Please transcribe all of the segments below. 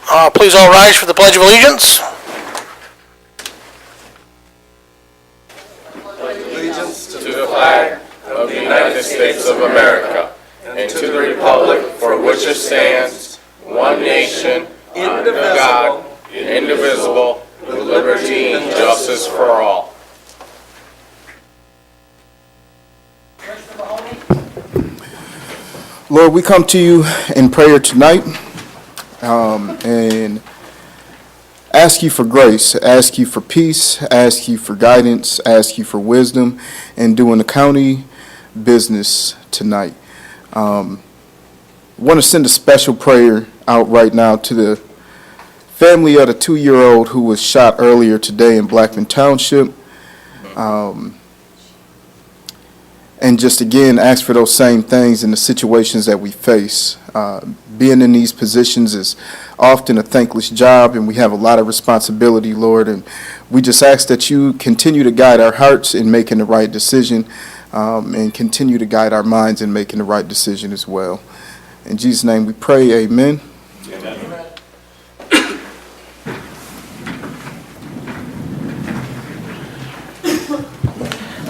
Please all rise for the Pledge of Allegiance. Allegiance to the flag of the United States of America and to the republic for which it stands, one nation, under God, indivisible, with liberty and justice for all. Lord, we come to you in prayer tonight and ask you for grace, ask you for peace, ask you for guidance, ask you for wisdom in doing the county business tonight. Want to send a special prayer out right now to the family of the 2-year-old who was shot earlier today in Blackman Township. And just again, ask for those same things in the situations that we face. Being in these positions is often a thankless job, and we have a lot of responsibility, Lord. And we just ask that you continue to guide our hearts in making the right decision, and continue to guide our minds in making the right decision as well. In Jesus' name we pray, amen. Amen.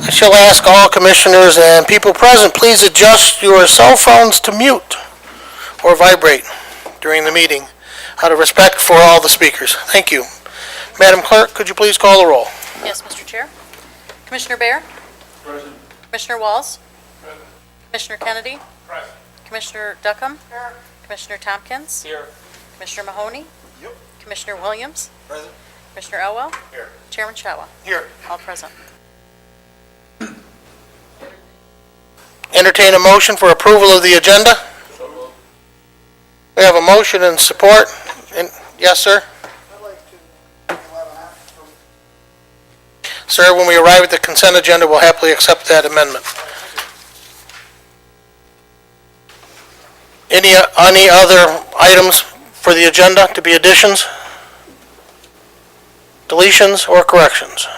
I shall ask all commissioners and people present, please adjust your cell phones to mute or vibrate during the meeting out of respect for all the speakers. Thank you. Madam Clerk, could you please call the roll? Yes, Mr. Chair. Commissioner Bear? Present. Commissioner Walls? Present. Commissioner Kennedy? Present. Commissioner Duckham? Here. Commissioner Tompkins? Here. Commissioner Mahoney? Yep. Commissioner Williams? Present. Commissioner Elwell? Here. Chairman Shawa? Here. All present. Entertain a motion for approval of the agenda. We have a motion and support. Yes, sir? Sir, when we arrive at the consent agenda, we'll happily accept that amendment. Any other items for the agenda to be additions, deletions, or corrections?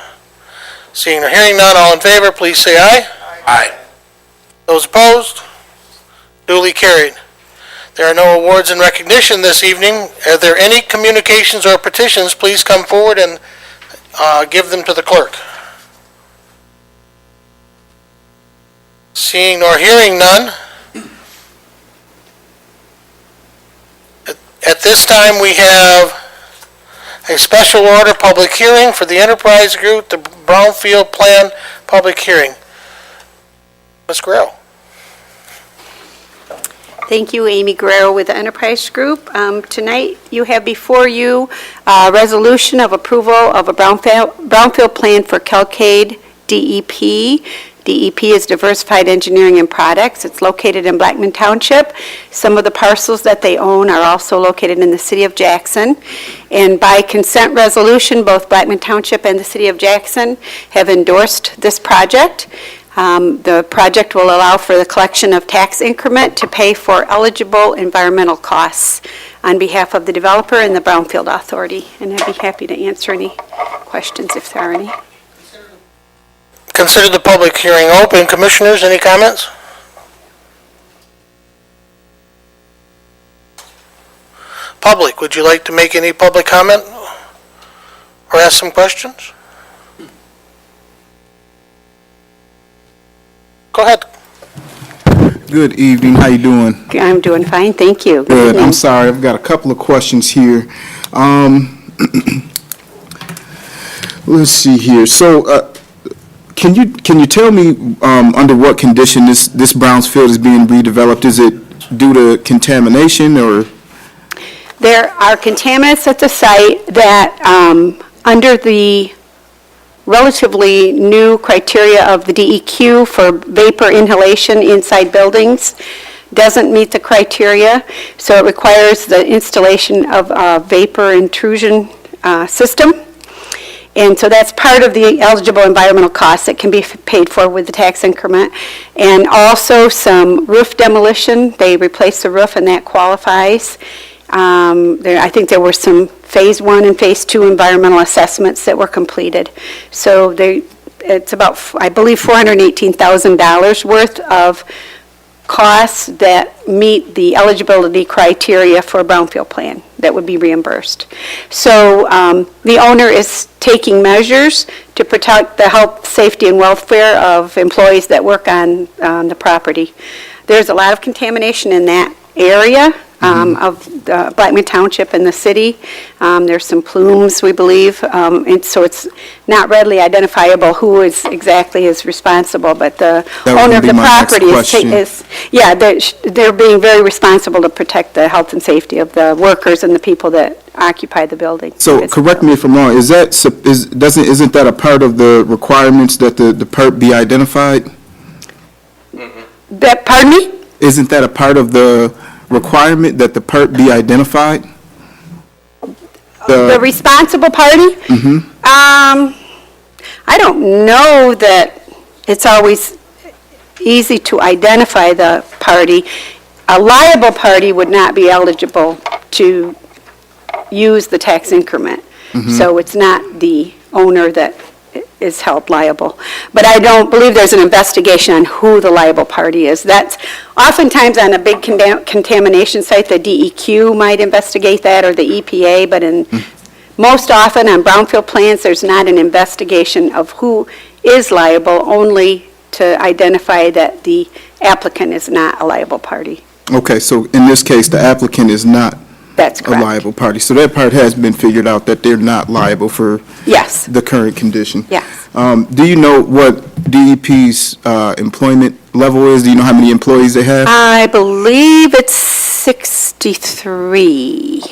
Seeing or hearing none, all in favor, please say aye. Aye. Those opposed? Duly carried. There are no awards and recognition this evening. Are there any communications or petitions? Please come forward and give them to the clerk. Seeing nor hearing none, at this time we have a special order public hearing for the Enterprise Group, the Brownfield Plan public hearing. Ms. Guerrero. Thank you, Amy Guerrero with the Enterprise Group. Tonight you have before you a resolution of approval of a brownfield plan for Kelcade DEP. DEP is Diversified Engineering and Products. It's located in Blackman Township. Some of the parcels that they own are also located in the city of Jackson. And by consent resolution, both Blackman Township and the city of Jackson have endorsed this project. The project will allow for the collection of tax increment to pay for eligible environmental costs on behalf of the developer and the Brownfield Authority. And I'd be happy to answer any questions if there are any. Consider the public hearing open. Commissioners, any comments? Public, would you like to make any public comment or ask some questions? Go ahead. Good evening, how you doing? I'm doing fine, thank you. Good, I'm sorry, I've got a couple of questions here. Let's see here, so can you tell me under what condition this Brownsfield is being redeveloped? Is it due to contamination or? There are contaminants at the site that, under the relatively new criteria of the DEQ for vapor inhalation inside buildings, doesn't meet the criteria, so it requires the installation of a vapor intrusion system. And so that's part of the eligible environmental costs that can be paid for with the tax increment. And also some roof demolition. They replaced the roof and that qualifies. I think there were some Phase 1 and Phase 2 environmental assessments that were completed. So it's about, I believe, $418,000 worth of costs that meet the eligibility criteria for a brownfield plan that would be reimbursed. So the owner is taking measures to protect the health, safety, and welfare of employees that work on the property. There's a lot of contamination in that area of Blackman Township and the city. There's some plumes, we believe, and so it's not readily identifiable who is exactly is responsible, but the That was owner of gonna be the my next property question. yeah, they're being very responsible to protect the health and safety of the workers and the people that occupy the building. So correct me if I'm wrong, isn't that a part of the requirements that the PERT be identified? Pardon me? Isn't that a part of the requirement that the PERT be identified? The responsible party? I don't know that it's always easy to identify the party. A liable party would not be eligible to use the tax increment. So it's not the owner that is held liable. But I don't believe there's an investigation on who the liable party is. That's oftentimes on a big contamination site, the DEQ might investigate that, or the EPA, but most often on brownfield plans, there's not an investigation of who is liable, only to identify that the applicant is not a liable party. Okay, so in this case, the applicant is not That's a correct. liable party. So that part has been figured out, that they're not liable for Yes, the current condition. yes. Do you know what DEP's employment level is? Do you know how many employees they have? I believe it's 63.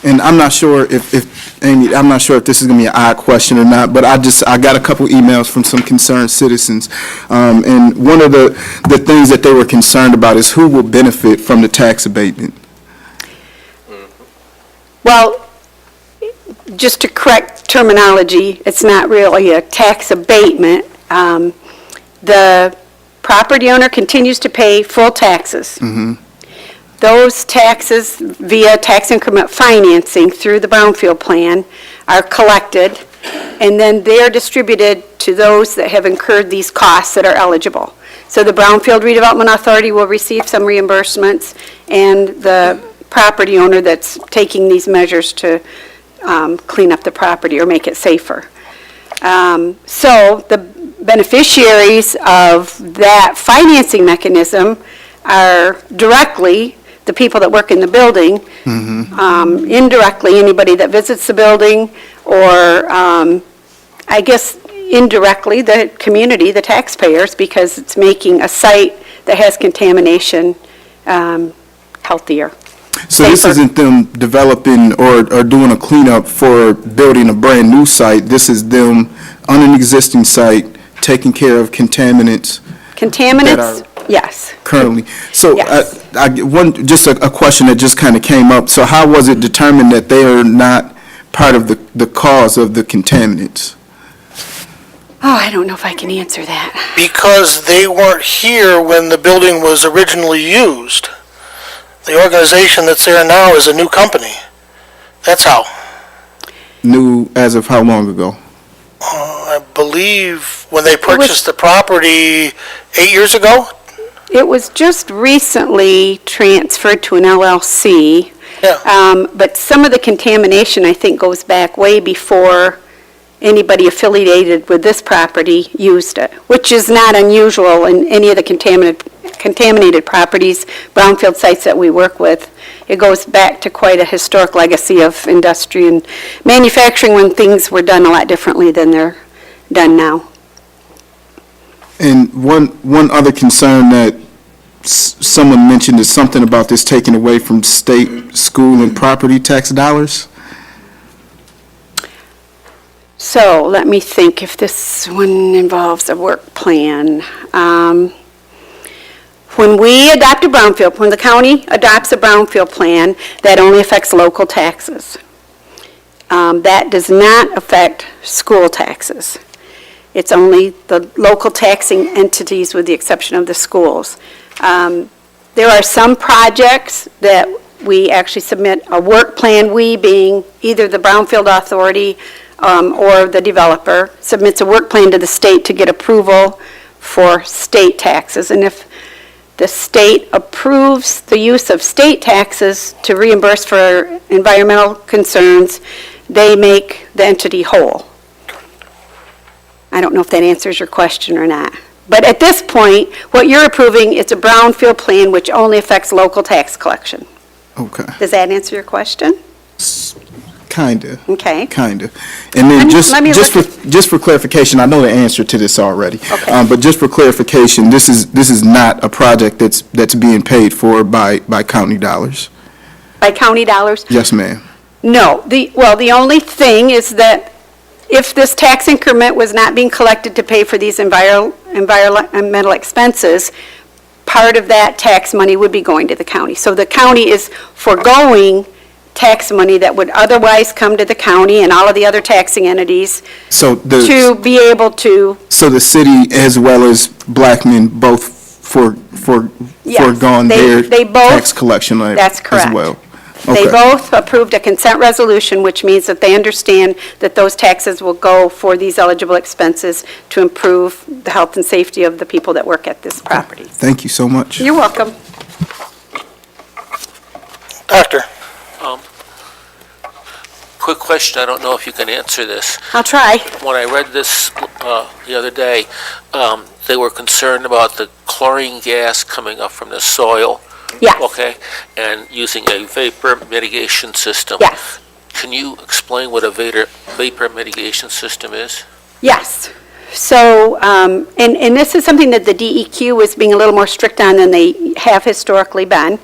And I'm not sure if Amy, I'm not sure if this is going to be an odd question or not, but I got a couple emails from some concerned citizens. And one of the things that they were concerned about is who will benefit from the tax abatement. Well, just to correct terminology, it's not really a tax abatement. The property owner continues to pay full taxes. Those taxes via tax increment financing through the brownfield plan are collected, and then they're distributed to those that have incurred these costs that are eligible. So the Brownfield Redevelopment Authority will receive some reimbursements, and the property owner that's taking these measures to clean up the property or make it safer. So the beneficiaries of that financing mechanism are directly the people that work in the building, indirectly anybody that visits the building, or I guess indirectly the community, the taxpayers, because it's making a site that has contamination healthier. So this Safer. isn't them developing or doing a cleanup for building a brand-new site. This is them on an existing site, taking care of contaminants Contaminants, yes. currently. So Yes. just a question that just kind of came up. So how was it determined that they are not part of the cause of the contaminants? Oh, I don't know if I can answer that. Because they weren't here when the building was originally used. The organization that's there now is a new company. That's how. New as of how long ago? I believe when they purchased the property 8 years ago? It was just recently transferred to an LLC. Yeah. But some of the contamination, I think, goes back way before anybody affiliated with this property used it, which is not unusual in any of the contaminated properties, brownfield sites that we work with. It goes back to quite a historic legacy of industry and manufacturing when things were done a lot differently than they're done now. And one other concern that someone mentioned is something about this taken away from state, school, and property tax dollars. So let me think if this one involves a work plan. When we adopt a brownfield, when the county adopts a brownfield plan, that only affects local taxes. That does not affect school taxes. It's only the local taxing entities with the exception of the schools. There are some projects that we actually submit a work plan, we being either the Brownfield Authority or the developer, submits a work plan to the state to get approval for state taxes. And if the state approves the use of state taxes to reimburse for environmental concerns, they make the entity whole. I don't know if that answers your question or not. But at this point, what you're approving is a brownfield plan which only affects local tax collection. Okay, Does that answer your question? kinda. Okay. Kinda. And then Let me just for clarification, I know the answer to this already. Okay. But just for clarification, this is not a project that's being paid for by county dollars. By county dollars? Yes, ma'am. No. The only thing is that if this tax increment was not being collected to pay for these environmental expenses, part of that tax money would be going to the county. So the county is foregoing tax money that would otherwise come to the county and all of the other taxing entities So to be able to, so the city as well as Blackman both Yes, foregone they their both- tax collection that's correct. as well? they Okay. both approved a consent resolution, which means that they understand that those taxes will go for these eligible expenses to improve the health and safety of the people that work at this property. Thank you so much. You're welcome. Doctor? Quick question, I don't know if you can answer this. I'll try. When I read this the other day, they were concerned about the chlorine gas coming up from the soil, Yes. okay, and using a vapor mitigation system. Yes. Can you explain what a vapor mitigation system is? Yes. So, and this is something that the DEQ is being a little more strict on than they have historically been.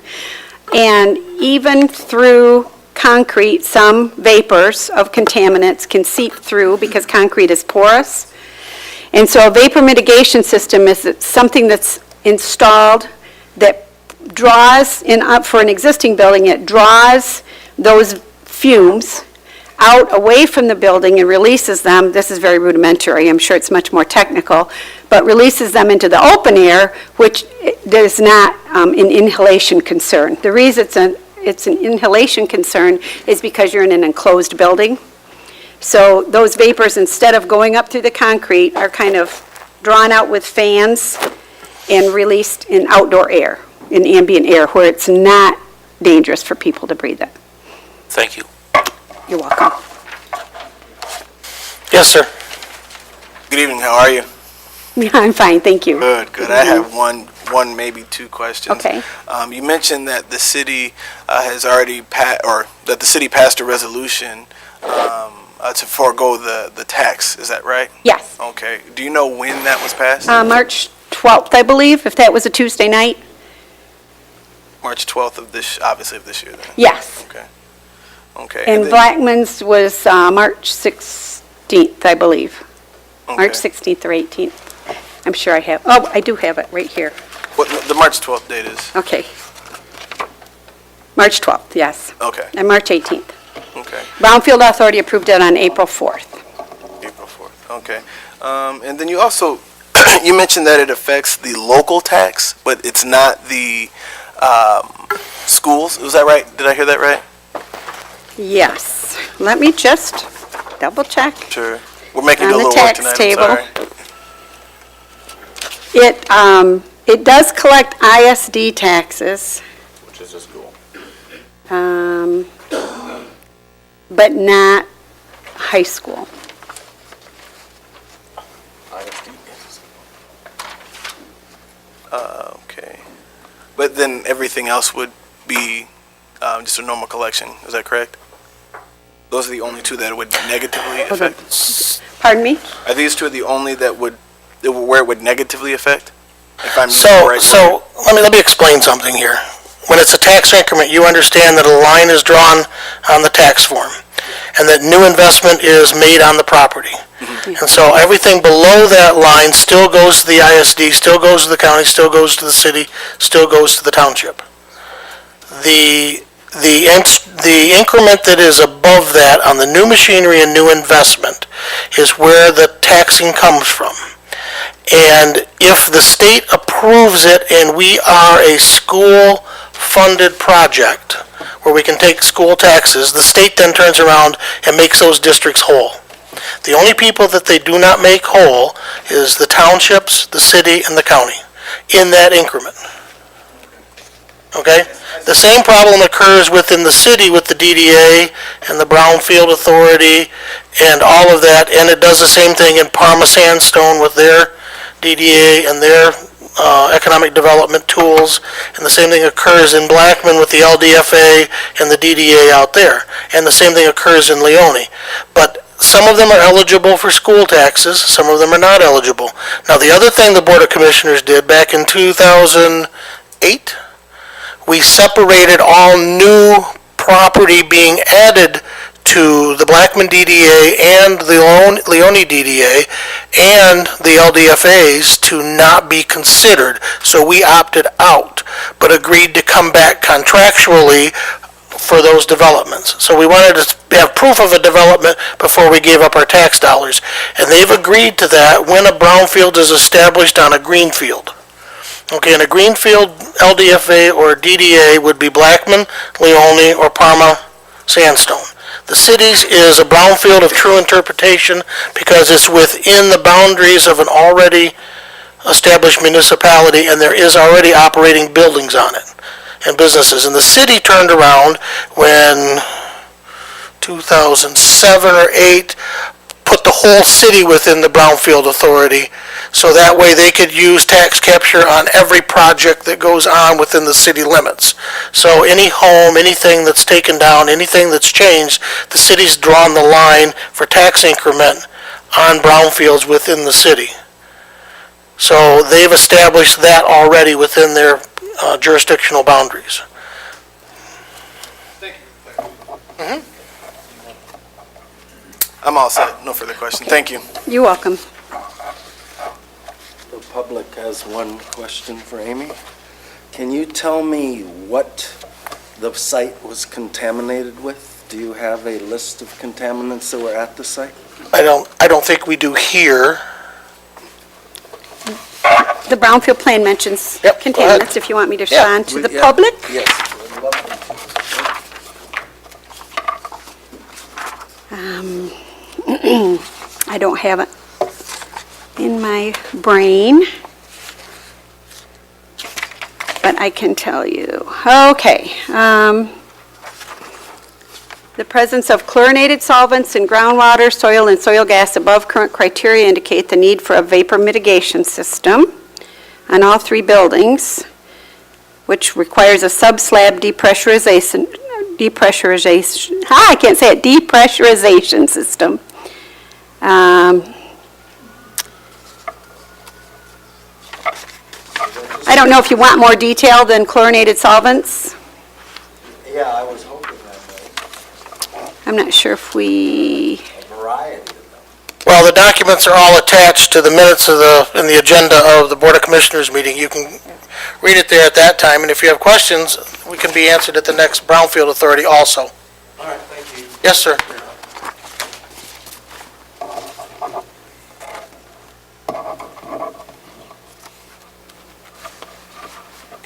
And even through concrete, some vapors of contaminants can seep through because concrete is porous. And so a vapor mitigation system is something that's installed that draws for an existing building, it draws those fumes out away from the building and releases them. This is very rudimentary, I'm sure it's much more technical, but releases them into the open air, which there's not an inhalation concern. The reason it's an inhalation concern is because you're in an enclosed building. So those vapors, instead of going up through the concrete, are kind of drawn out with fans and released in outdoor air, in ambient air, where it's not dangerous for people to breathe it. Thank you. You're welcome. Yes, sir. Good evening, how are you? I'm fine, thank you. Good. I have one, maybe two questions. Okay. You mentioned that the city has already that the city passed a resolution to forego the tax, is that right? Yes. Okay. Do you know when that was passed? March 12th, I believe, if that was a Tuesday night? March 12th of this year then? Yes. Okay. Okay. And then- Blackman's was March 16th, I believe. okay. March 16th or 18th. I'm sure I have, I do have it right here. What the March 12th date is? Okay. March 12th, yes. Okay. And March 18th. Okay. Brownfield Authority approved it on April 4th. April 4th. Okay. And then you also, you mentioned that it affects the local tax, but it's not the schools. Was that right? Did I hear that right? Yes. Let me just double check. Sure. We're making On you a the little work tax tonight. table. I'm sorry. It does collect ISD taxes, Which is a school. but not high school. Okay. But then everything else would be just a normal collection. Is that correct? Those are the only two that would negatively affect? Pardon me? Are these two the only where it would negatively affect? If I'm So, right. so, let me explain something here. When it's a tax increment, you understand that a line is drawn on the tax form, and that new investment is made on the property. And so everything below that line still goes to the ISD, still goes to the county, still goes to the city, still goes to the township. The increment that is above that on the new machinery and new investment is where the taxing comes from. And if the state approves it and we are a school-funded project where we can take school taxes, the state then turns around and makes those districts whole. The only people that they do not make whole is the townships, the city, and the county, in that increment. Okay? The same problem occurs within the city with the DDA and the Brownfield Authority and all of that, and it does the same thing in Parma Sandstone with their DDA and their economic development tools, and the same thing occurs in Blackman with the LDFA and the DDA out there, and the same thing occurs in Leone. But some of them are eligible for school taxes, some of them are not eligible. Now, the other thing the Board of Commissioners did back in 2008, we separated all new property being added to the Blackman DDA and the Leone DDA and the LDFAs to not be considered. So we opted out, but agreed to come back contractually for those developments. So we wanted to have proof of a development before we gave up our tax dollars. And they've agreed to that when a brownfield is established on a greenfield. Okay, and a greenfield LDFA or DDA would be Blackman, Leone, or Parma Sandstone. The cities is a brownfield of true interpretation because it's within the boundaries of an already established municipality and there is already operating buildings on it and businesses. And the city turned around when 2007 or 8 put the whole city within the Brownfield Authority, so that way they could use tax capture on every project that goes on within the city limits. So any home, anything that's taken down, anything that's changed, the city's drawn the line for tax increment on brownfields within the city. So they've established that already within their jurisdictional boundaries. I'm all set. No further questions. Thank you. You're welcome. The public has one question for Amy. Can you tell me what the site was contaminated with? Do you have a list of contaminants that were at the site? I don't think we do here. The Brownfield Plan mentions Yep, go ahead. contaminants, if you want me to Yeah. respond to the Yeah. public. Yes. I'd love to. I don't have it in my brain, but I can tell you. Okay. The presence of chlorinated solvents in groundwater, soil, and soil gas above current criteria indicate the need for a vapor mitigation system on all 3 buildings, which requires a sub-slab depressurization, I can't say it, depressurization system. I don't know if you want more detail than chlorinated solvents. Yeah, I was hoping that I'm not sure if we, a variety. Well, the documents are all attached to the minutes of in the agenda of the Board of Commissioners meeting. You can read it there at that time, and if you have questions, we can be answered at the next Brownfield Authority also. All right, thank you. Yes, sir.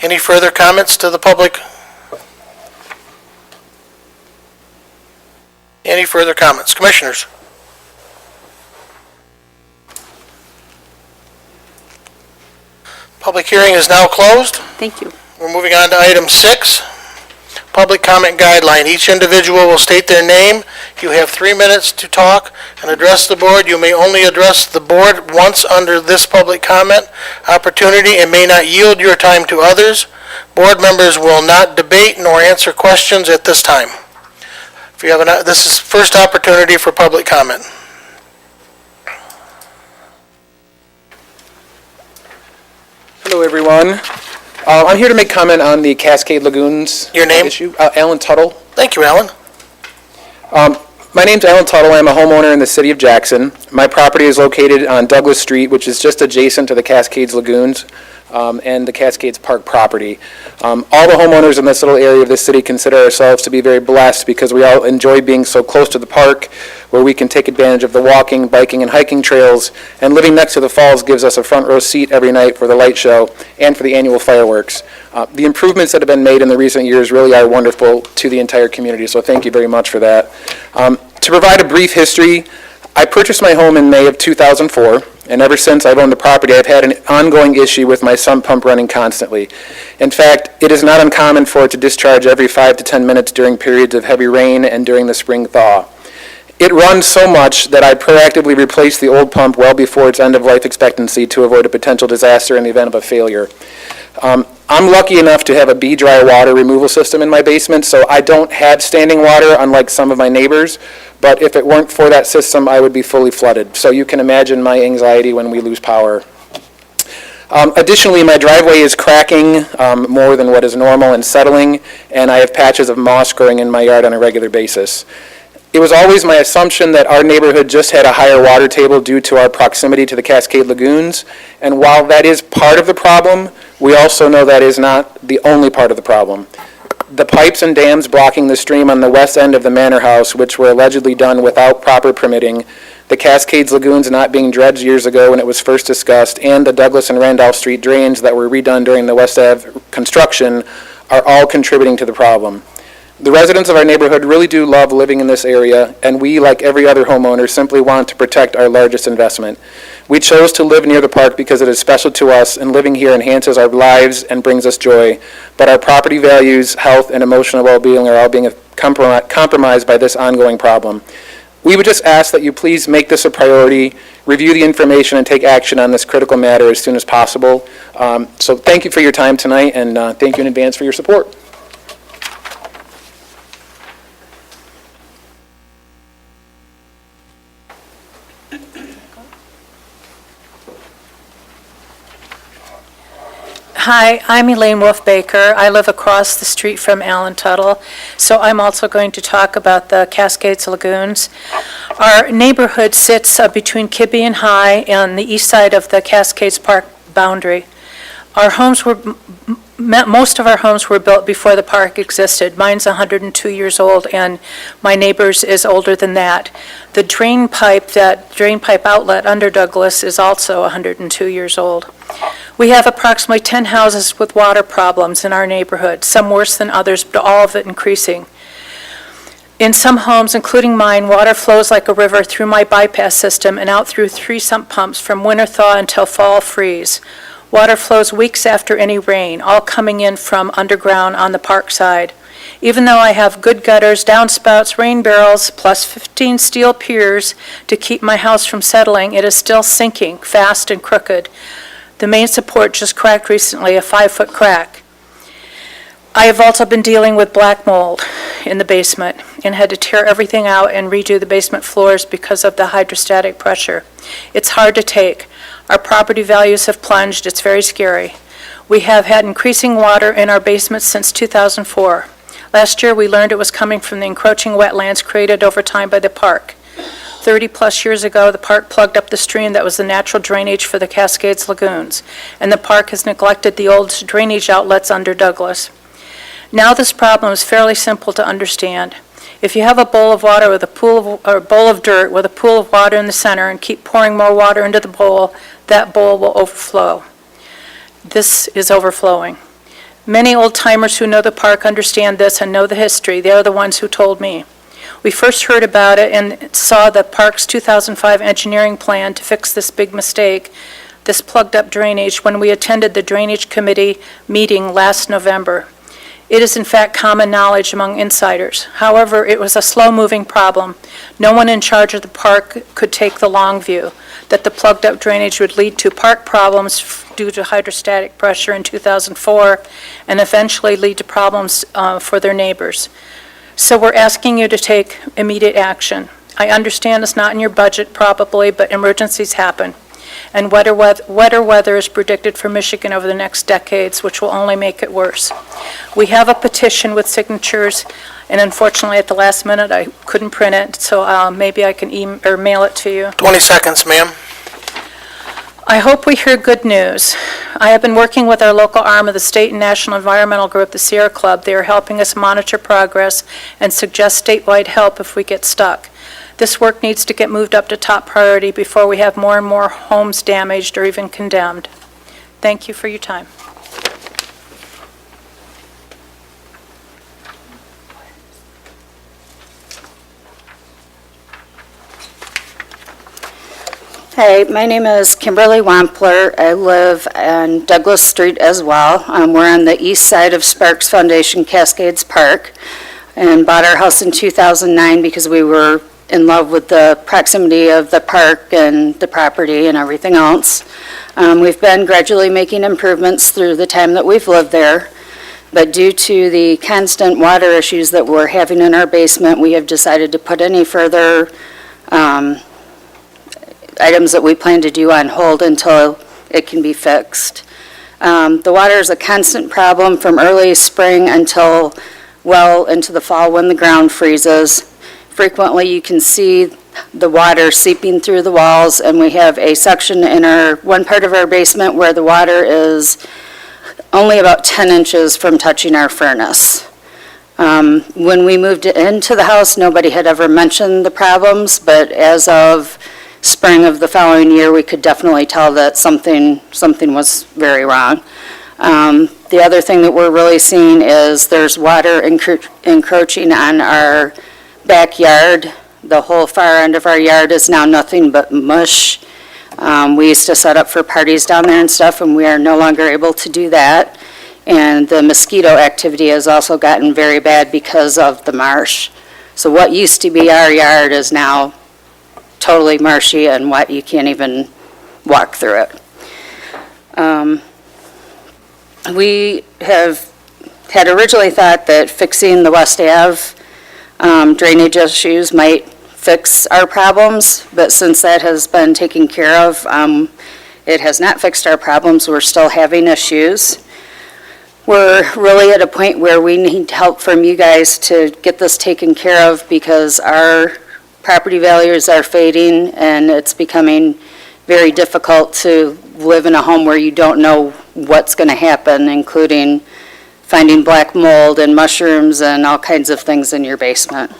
Any further comments to the public? Any further comments? Commissioners? Public hearing is now closed. thank you. We're moving on to item 6, public comment guideline. Each individual will state their name. You have 3 minutes to talk and address the board. You may only address the board once under this public comment opportunity and may not yield your time to others. Board members will not debate nor answer questions at this time. If you have this is first opportunity for public comment. Hello, everyone. I'm here to make comment on the Cascade Lagoons Your name? issue. Alan Tuttle. Thank you, Alan. My name's Alan Tuttle. I'm a homeowner in the city of Jackson. My property is located on Douglas Street, which is just adjacent to the Cascades Lagoons and the Cascades Park property. All the homeowners in this little area of the city consider ourselves to be very blessed because we all enjoy being so close to the park where we can take advantage of the walking, biking, and hiking trails, and living next to the falls gives us a front row seat every night for the light show and for the annual fireworks. The improvements that have been made in the recent years really are wonderful to the entire community, so thank you very much for that. To provide a brief history, I purchased my home in May of 2004, and ever since I've owned the property, I've had an ongoing issue with my sump pump running constantly. In fact, it is not uncommon for it to discharge every 5 to 10 minutes during periods of heavy rain and during the spring thaw. It runs so much that I proactively replaced the old pump well before its end-of-life expectancy to avoid a potential disaster in the event of a failure. I'm lucky enough to have a B-dry water removal system in my basement, so I don't have standing water, unlike some of my neighbors, but if it weren't for that system, I would be fully flooded. So you can imagine my anxiety when we lose power. Additionally, my driveway is cracking more than what is normal and settling, and I have patches of moss growing in my yard on a regular basis. It was always my assumption that our neighborhood just had a higher water table due to our proximity to the Cascade Lagoons, and while that is part of the problem, we also know that is not the only part of the problem. The pipes and dams blocking the stream on the west end of the manor house, which were allegedly done without proper permitting, the Cascades Lagoons not being dredged years ago when it was first discussed, and the Douglas and Randolph Street drains that were redone during the West Ave construction are all contributing to the problem. The residents of our neighborhood really do love living in this area, and we, like every other homeowner, simply want to protect our largest investment. We chose to live near the park because it is special to us, and living here enhances our lives and brings us joy. But our property values, health, and emotional well-being are all being compromised by this ongoing problem. We would just ask that you please make this a priority, review the information, and take action on this critical matter as soon as possible. So thank you for your time tonight, and thank you in advance for your support. Hi, I'm Elaine Wolf-Baker. I live across the street from Alan Tuttle, so I'm also going to talk about the Cascades Lagoons. Our neighborhood sits between Kibbe and High on the east side of the Cascades Park boundary. Our homes were, most of our homes were built before the park existed. Mine's 102 years old, and my neighbor's is older than that. The drain pipe, that drain pipe outlet under Douglas is also 102 years old. We have approximately 10 houses with water problems in our neighborhood, some worse than others, but all of it increasing. In some homes, including mine, water flows like a river through my bypass system and out through 3 sump pumps from winter thaw until fall freeze. Water flows weeks after any rain, all coming in from underground on the park side. Even though I have good gutters, downspouts, rain barrels, plus 15 steel piers to keep my house from settling, it is still sinking fast and crooked. The main support just cracked recently, a 5-foot crack. I have also been dealing with black mold in the basement and had to tear everything out and redo the basement floors because of the hydrostatic pressure. It's hard to take. Our property values have plunged. It's very scary. We have had increasing water in our basement since 2004. Last year, we learned it was coming from the encroaching wetlands created over time by the park. 30-plus years ago, the park plugged up the stream that was the natural drainage for the Cascades Lagoons, and the park has neglected the old drainage outlets under Douglas. Now this problem is fairly simple to understand. If you have a bowl of water with a pool of, or a bowl of dirt with a pool of water in the center and keep pouring more water into the bowl, that bowl will overflow. This is overflowing. Many old-timers who know the park understand this and know the history. They are the ones who told me. We first heard about it and saw the park's 2005 engineering plan to fix this big mistake, this plugged-up drainage, when we attended the Drainage Committee meeting last November. It is in fact common knowledge among insiders. However, it was a slow-moving problem. No one in charge of the park could take the long view, that the plugged-up drainage would lead to park problems due to hydrostatic pressure in 2004 and eventually lead to problems for their neighbors. So we're asking you to take immediate action. I understand it's not in your budget probably, but emergencies happen. And wetter weather is predicted for Michigan over the next decades, which will only make it worse. We have a petition with signatures, and unfortunately at the last minute I couldn't print it, so maybe I can mail it to you. 20 seconds, ma'am. I hope we hear good news. I have been working with our local arm of the state and national environmental group, the Sierra Club. They are helping us monitor progress and suggest statewide help if we get stuck. This work needs to get moved up to top priority before we have more and more homes damaged or even condemned. Thank you for your time. Hi, my name is Kimberly Wampler. I live on Douglas Street as well. We're on the east side of Sparks Foundation Cascades Park, and bought our house in 2009 because we were in love with the proximity of the park and the property and everything else. We've been gradually making improvements through the time that we've lived there, but due to the constant water issues that we're having in our basement, we have decided to put any further items that we plan to do on hold until it can be fixed. The water is a constant problem from early spring until well into the fall when the ground freezes. Frequently, you can see the water seeping through the walls, and we have a section in one part of our basement where the water is only about 10 inches from touching our furnace. When we moved into the house, nobody had ever mentioned the problems, but as of spring of the following year, we could definitely tell that something was very wrong. The other thing that we're really seeing is there's water encroaching on our backyard. The whole far end of our yard is now nothing but mush. We used to set up for parties down there and stuff, and we are no longer able to do that. And the mosquito activity has also gotten very bad because of the marsh. So what used to be our yard is now totally marshy and wet. You can't even walk through it. We have had originally thought that fixing the West Ave drainage issues might fix our problems, but since that has been taken care of, it has not fixed our problems. We're still having issues. We're really at a point where we need help from you guys to get this taken care of because our property values are fading and it's becoming very difficult to live in a home where you don't know what's going to happen, including finding black mold and mushrooms and all kinds of things in your basement.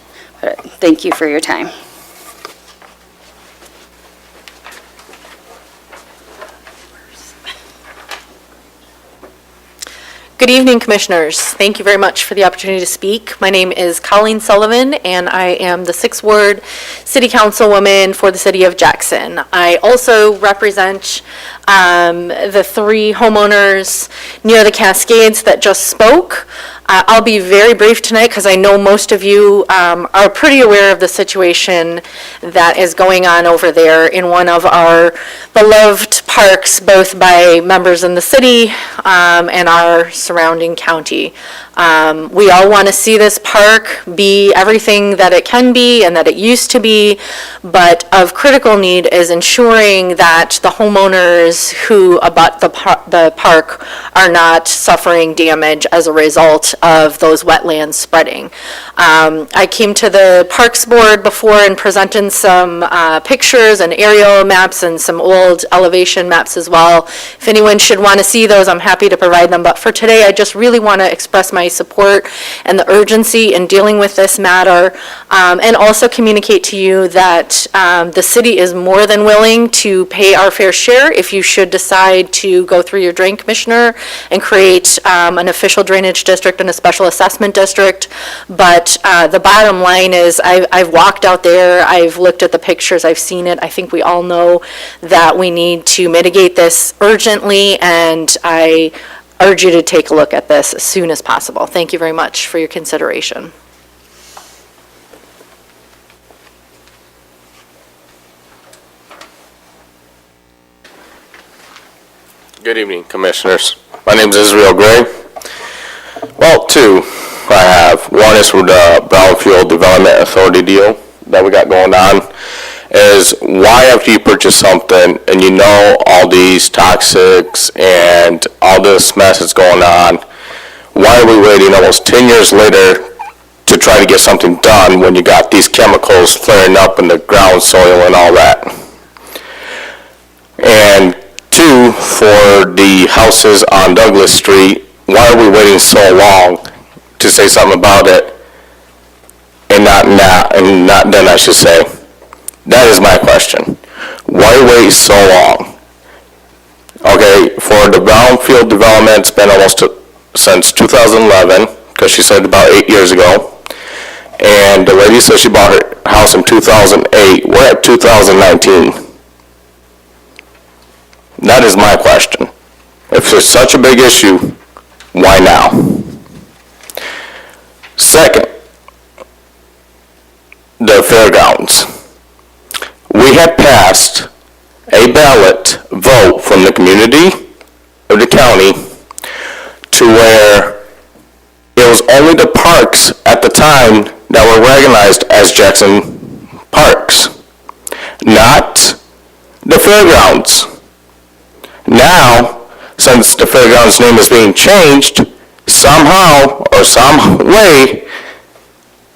But thank you for your time. Good evening, Commissioners. Thank you very much for the opportunity to speak. My name is Colleen Sullivan, and I am the 6th Ward City Councilwoman for the City of Jackson. I also represent the 3 homeowners near the Cascades that just spoke. I'll be very brief tonight because I know most of you are pretty aware of the situation that is going on over there in one of our beloved parks, both by members in the city and our surrounding county. We all want to see this park be everything that it can be and that it used to be, but of critical need is ensuring that the homeowners who abut the park are not suffering damage as a result of those wetlands spreading. I came to the Parks Board before and presented some pictures and aerial maps and some old elevation maps as well. If anyone should want to see those, I'm happy to provide them, but for today, I just really want to express my support and the urgency in dealing with this matter, and also communicate to you that the city is more than willing to pay our fair share if you should decide to go through your drain commissioner and create an official drainage district and a special assessment district. But the bottom line is I've walked out there, I've looked at the pictures, I've seen it. I think we all know that we need to mitigate this urgently, and I urge you to take a look at this as soon as possible. Thank you very much for your consideration. Good evening, Commissioners. My name is Israel Gray. Well, 2 I have. One is from the Brownfield Development Authority deal that we got going on. Is why after you purchase something and you know all these toxics and all this mess that's going on, why are we waiting almost 10 years later to try to get something done when you got these chemicals flaring up in the ground soil and all that? And 2, for the houses on Douglas Street, why are we waiting so long to say something about it and not then, I should say? That is my question. Why wait so long? Okay, for the Brownfield development, it's been almost since 2011, because she said about 8 years ago. And the lady said she bought her house in 2008. We're at 2019. That is my question. If it's such a big issue, why now? Second, the fairgrounds. We had passed a ballot vote from the community of the county to where it was only the parks at the time that were recognized as Jackson Parks, not the fairgrounds. Now, since the fairgrounds name is being changed, somehow or some way,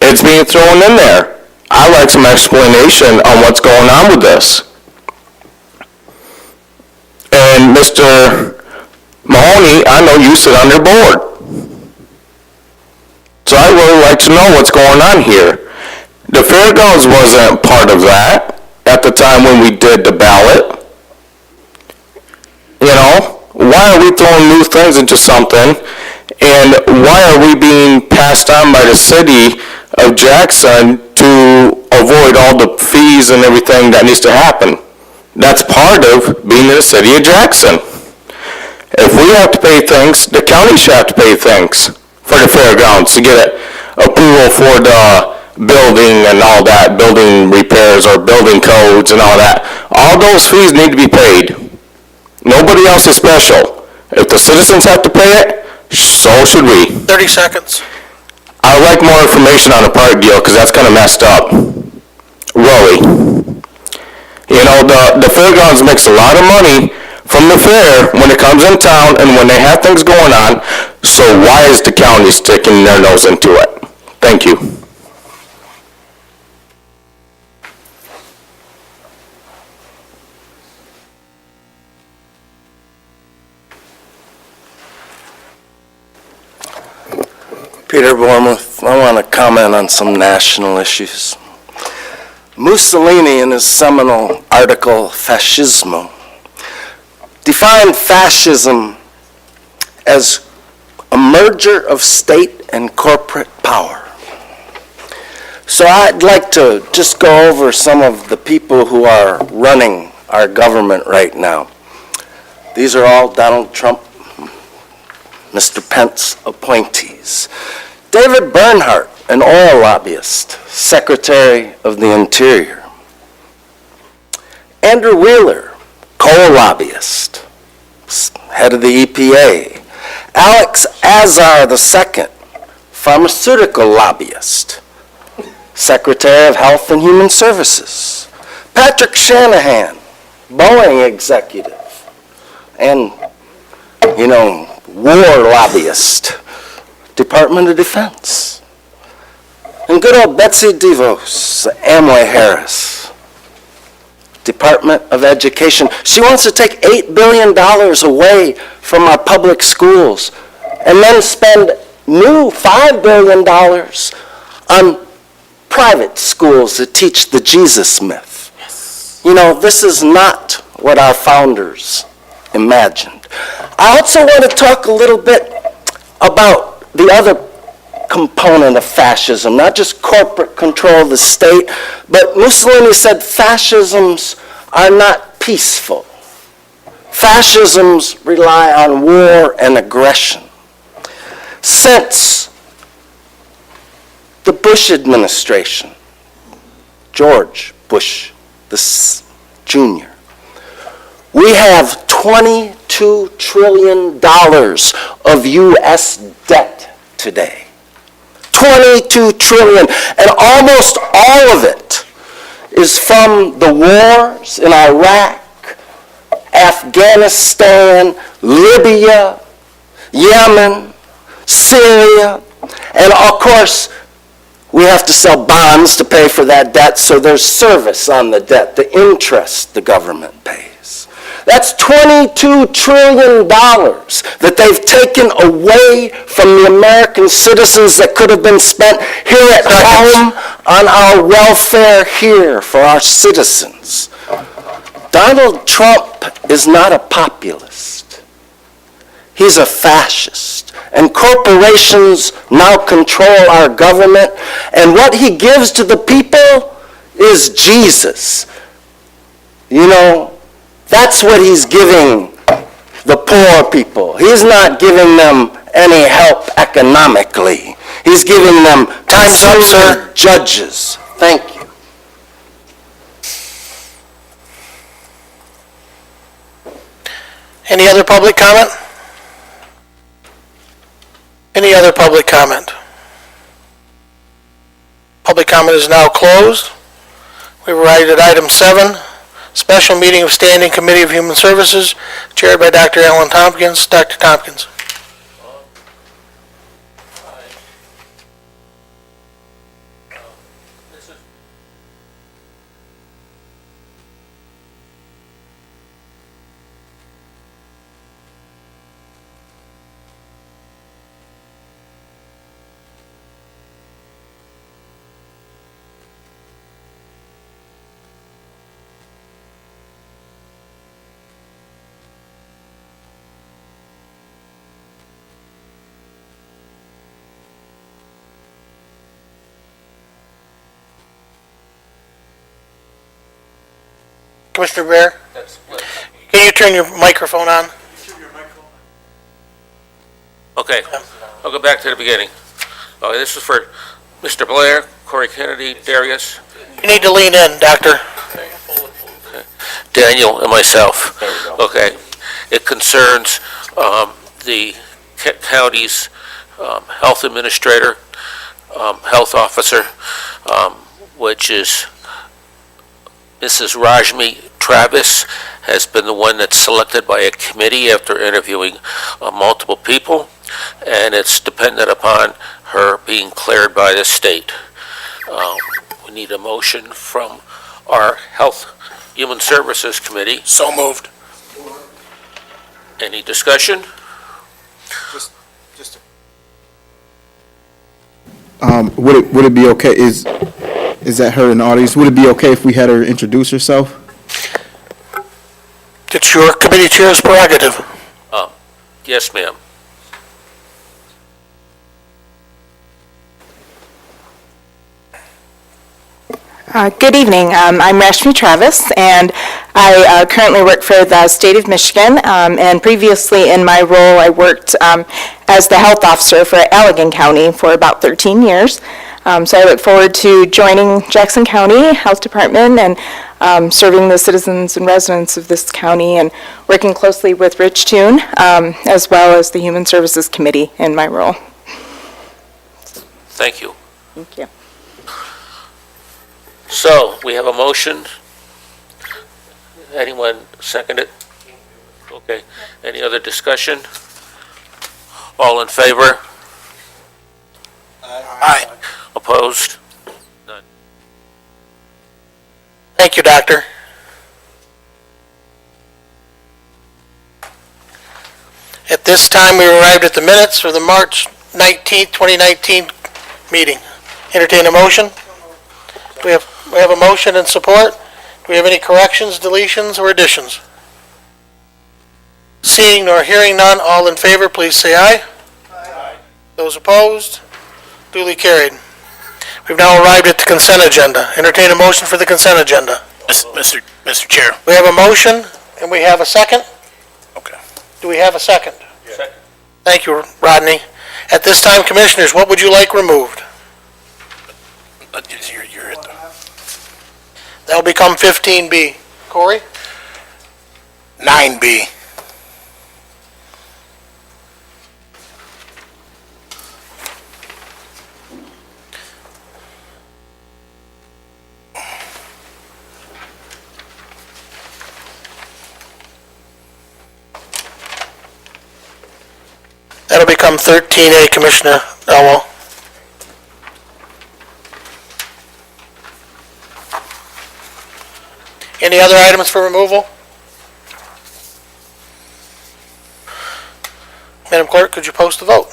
it's being thrown in there. I'd like some explanation on what's going on with this. And Mr. Mahoney, I know you sit on their board. So I'd really like to know what's going on here. The fairgrounds wasn't part of that at the time when we did the ballot. You know, why are we throwing new things into something? And why are we being passed on by the city of Jackson to avoid all the fees and everything that needs to happen? That's part of being in the city of Jackson. If we have to pay things, the county should have to pay things for the fairgrounds to get approval for the building and all that, building repairs or building codes and all that. All those fees need to be paid. Nobody else is special. If the citizens have to pay it, so should we. 30 seconds. I'd like more information on the park deal, because that's kind of messed up. Really. You know, the fairgrounds makes a lot of money from the fair when it comes in town and when they have things going on, so why is the county sticking their nose into it? Thank you. Peter Bournemouth, I want to comment on some national issues. Mussolini, in his seminal article, Fascismo, defined fascism as a merger of state and corporate power. So I'd like to just go over some of the people who are running our government right now. These are all Donald Trump, Mr. Pence appointees. David Bernhardt, an oil lobbyist, Secretary of the Interior. Andrew Wheeler, coal lobbyist, head of the EPA. Alex Azar II, pharmaceutical lobbyist, Secretary of Health and Human Services. Patrick Shanahan, Boeing executive, and, you know, war lobbyist, Department of Defense. And good old Betsy DeVos, Amway Harris, Department of Education. She wants to take $8 billion away from our public schools and then spend new $5 billion on private schools that teach the Jesus myth. Yes. You know, this is not what our founders imagined. I also want to talk a little bit about the other component of fascism, not just corporate control of the state, but Mussolini said fascisms are not peaceful. Fascisms rely on war and aggression. Since the Bush administration, George Bush Jr., we have $22 trillion of U.S. debt today. 22 trillion, and almost all of it is from the wars in Iraq, Afghanistan, Libya, Yemen, Syria, and of course, we have to sell bonds to pay for that debt, so there's service on the debt, the interest the government pays. That's $22 trillion that they've taken away from the American citizens that could have been spent here at home on our welfare here for our citizens. Donald Trump is not a populist. He's a fascist. And corporations now control our government. And what he gives to the people is Jesus. You know, That's what he's giving the poor people. He's not giving them any help economically. He's giving them Time's up, sir. judges. Thank you. Any other public comment? Any other public comment? Public comment is now closed. We arrived at item 7, special meeting of Standing Committee of Human Services, chaired by Dr. Alan Tompkins. Dr. Tompkins. Commissioner Bear, can you turn your microphone on? Okay, I'll go back to the beginning. Okay, this is for Mr. Blair, Corey Kennedy, Darius, You need to lean in, Doctor. Daniel, and myself. Okay, it concerns the county's health administrator, health officer, which is Mrs. Rajmi Travis, has been the one that's selected by a committee after interviewing multiple people, and it's dependent upon her being cleared by the state. We need a motion from our Health Human Services Committee. So moved. Any discussion? Would it be okay, is that her in the audience? Would it be okay if we had her introduce herself? It's your committee chair's prerogative. Yes, ma'am. Good evening. I'm Rashmi Travis, and I currently work for the state of Michigan. And previously in my role, I worked as the health officer for Allegan County for about 13 years. So I look forward to joining Jackson County Health Department and serving the citizens and residents of this county and working closely with Rich Toon, as well as the Human Services Committee in my role. Thank you. Thank you. So, we have a motion. Anyone second it? Okay. Any other discussion? All in favor? Aye. Opposed? None. Thank you, Doctor. At this time, we arrived at the minutes for the March 19th, 2019 meeting. Entertain a motion? We have a motion and support. Do we have any corrections, deletions, or additions? Seeing nor hearing none, all in favor, please say aye. Aye. Those opposed? Duly carried. We've now arrived at the consent agenda. Entertain a motion for the consent agenda. Mr. Chair. We have a motion, and we have a second? Okay. Do we have a second? Second. Thank you, Rodney. At this time, Commissioners, what would you like removed? You're at the... That'll become 15B. Corey? 9B. That'll become 13A, Commissioner Elwell. Any other items for removal? Madam Clerk, could you post the vote?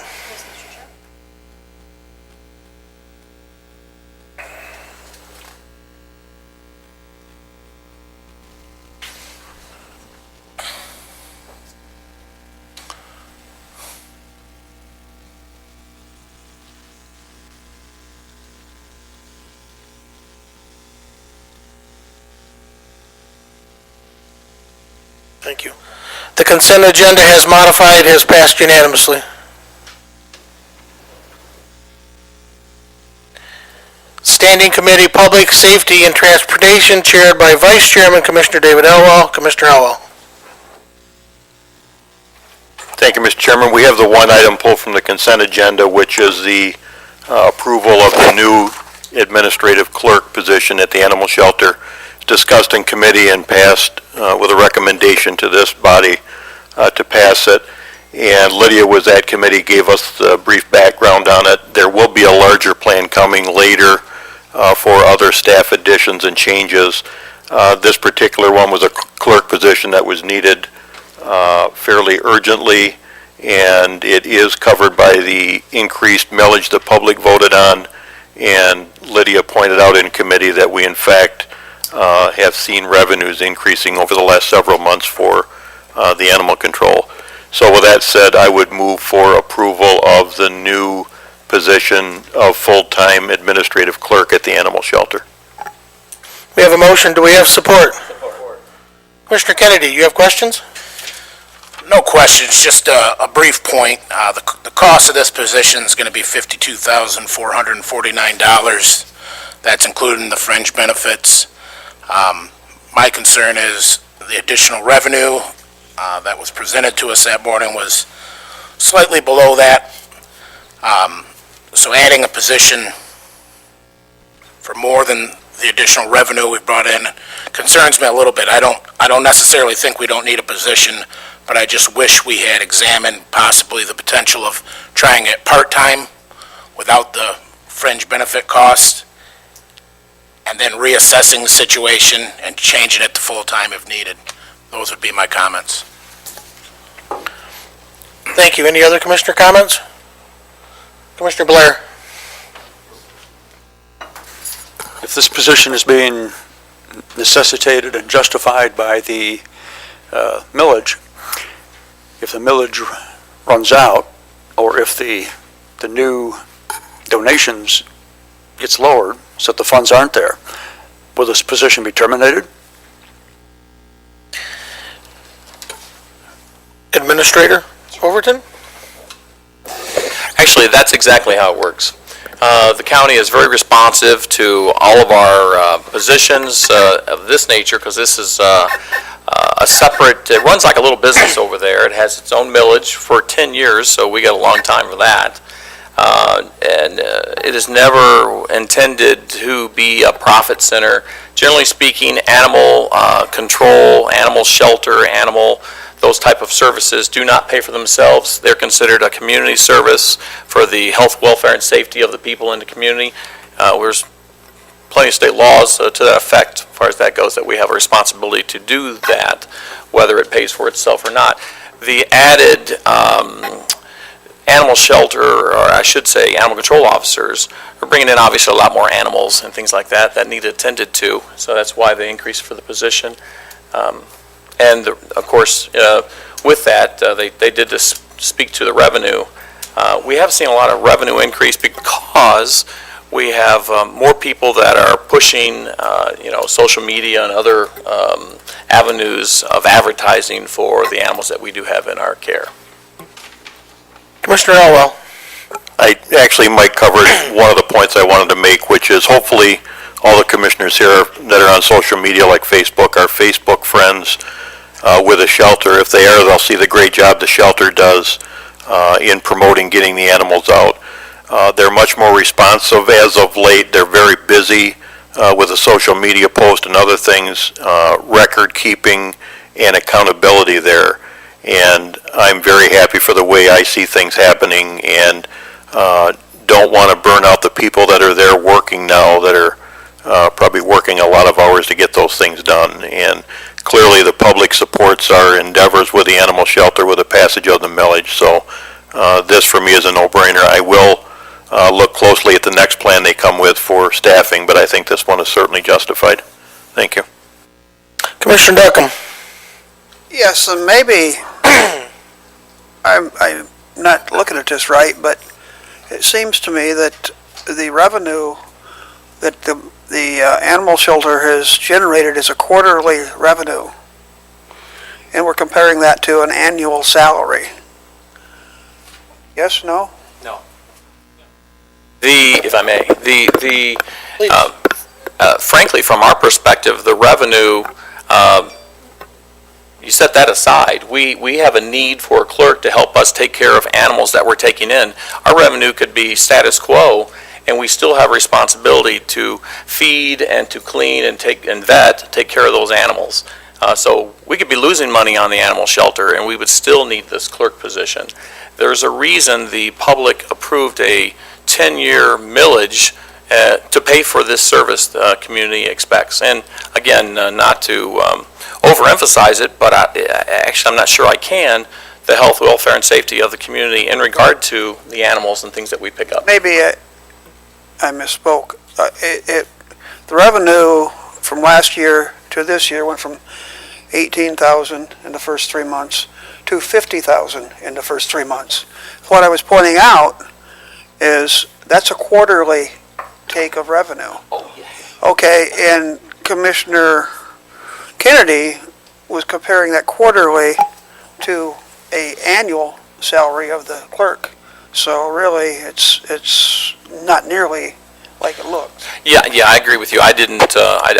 Thank you. The consent agenda as modified has passed unanimously. Standing Committee Public Safety and Transportation chaired by Vice Chairman Commissioner David Elwell. Commissioner Elwell. Thank you, Mr. Chairman. We have the one item pulled from the consent agenda, which is the approval of the new administrative clerk position at the animal shelter. It's discussed in committee and passed with a recommendation to this body to pass it. And Lydia was at committee, gave us the brief background on it. There will be a larger plan coming later for other staff additions and changes. This particular one was a clerk position that was needed fairly urgently, and it is covered by the increased millage the public voted on. And Lydia pointed out in committee that we in fact have seen revenues increasing over the last several months for the animal control. So with that said, I would move for approval of the new position of full-time administrative clerk at the animal shelter. We have a motion. Do we have support? Support. Commissioner Kennedy, you have questions? No questions, just a brief point. The cost of this position is going to be $52,449. That's including the fringe benefits. My concern is the additional revenue that was presented to us that morning was slightly below that. So adding a position for more than the additional revenue we brought in concerns me a little bit. I don't necessarily think we don't need a position, but I just wish we had examined possibly the potential of trying it part-time without the fringe benefit cost, and then reassessing the situation and changing it to full-time if needed. Those would be my comments. Thank you. Any other commissioner comments? Commissioner Blair. If this position is being necessitated and justified by the millage, if the millage runs out, or if the new donations gets lowered so that the funds aren't there, will this position be terminated? Administrator Overton? Actually, that's exactly how it works. The county is very responsive to all of our positions of this nature, because this is a separate, it runs like a little business over there. It has its own millage for 10 years, so we got a long time for that. And it is never intended to be a profit center. Generally speaking, animal control, animal shelter, those type of services do not pay for themselves. They're considered a community service for the health, welfare, and safety of the people in the community. There's plenty of state laws to that effect, as far as that goes, that we have a responsibility to do that, whether it pays for itself or not. The added animal shelter, or I should say animal control officers, are bringing in obviously a lot more animals and things like that that need attended to, so that's why the increase for the position. And of course, with that, they did speak to the revenue. We have seen a lot of revenue increase because we have more people that are pushing, social media and other avenues of advertising for the animals that we do have in our care. Commissioner Elwell. I actually might cover one of the points I wanted to make, which is hopefully all the commissioners here that are on social media like Facebook are Facebook friends with a shelter. If they are, they'll see the great job the shelter does in promoting getting the animals out. They're much more responsive as of late. They're very busy with the social media post and other things, record keeping and accountability there. And I'm very happy for the way I see things happening, and don't want to burn out the people that are there working now, that are probably working a lot of hours to get those things done. And clearly the public supports our endeavors with the animal shelter with the passage of the millage. So this for me is a no-brainer. I will look closely at the next plan they come with for staffing, but I think this one is certainly justified. Thank you. Commissioner Duckham. Yes, and maybe I'm not looking at this right, but it seems to me that the revenue that the animal shelter has generated is a quarterly revenue. and we're comparing that to an annual salary. Yes, no? If I may, frankly, from our perspective, the revenue, you set that aside. We have a need for a clerk to help us take care of animals that we're taking in. Our revenue could be status quo, and we still have responsibility to feed and to clean and take care of those animals. So we could be losing money on the animal shelter, and we would still need this clerk position. There's a reason the public approved a 10-year millage to pay for this service the community expects. And again, not to overemphasize it, but actually I'm not sure I can, the health, welfare, and safety of the community in regard to the animals and things that we pick up. Maybe I misspoke. The revenue from last year to this year went from 18,000 in the first 3 months to 50,000 in the first 3 months. What I was pointing out is that's a quarterly take of revenue. Okay, and Commissioner Kennedy was comparing that quarterly to a annual salary of the clerk. So really, it's not nearly like it looks. Yeah, I agree with you. I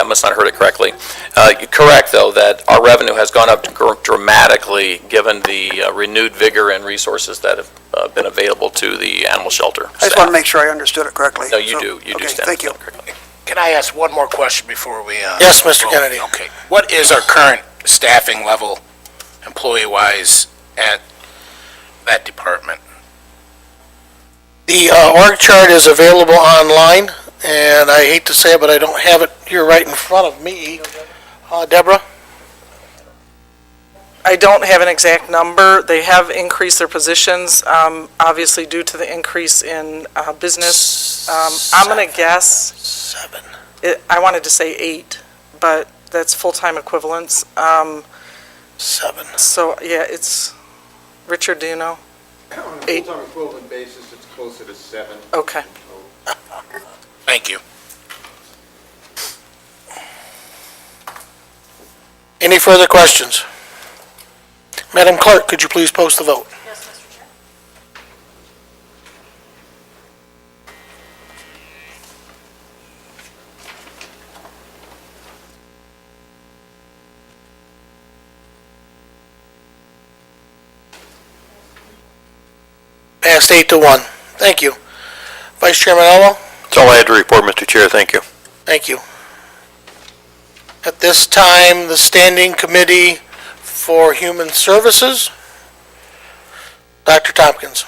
must not have heard it correctly. You're correct, though, that our revenue has gone up dramatically given the renewed vigor and resources that have been available to the animal shelter I just want to make sure I understood it correctly. No, you do. You do stand thank you. correctly. Can I ask one more question before we? Yes, Mr. Kennedy. Okay. What is our current staffing level, employee-wise, at that department? The org chart is available online, and I hate to say it, but I don't have it here right in front of me. Deborah? I don't have an exact number. They have increased their positions, obviously due to the increase in business. I'm going to guess. 7. I wanted to say 8, but that's full-time equivalents. 7. So, yeah, it's, Richard, do you know? On a 8. full-time equivalent basis, it's closer to 7. Okay. Thank you. Any further questions? Madam Clerk, could you please post the vote? Yes, Mr. Chair. Passed 8-1. Thank you. Vice Chairman Elwell? That's all I had to report, Mr. Chair. Thank you. Thank you. At this time, the Standing Committee for Human Services. Dr. Tompkins.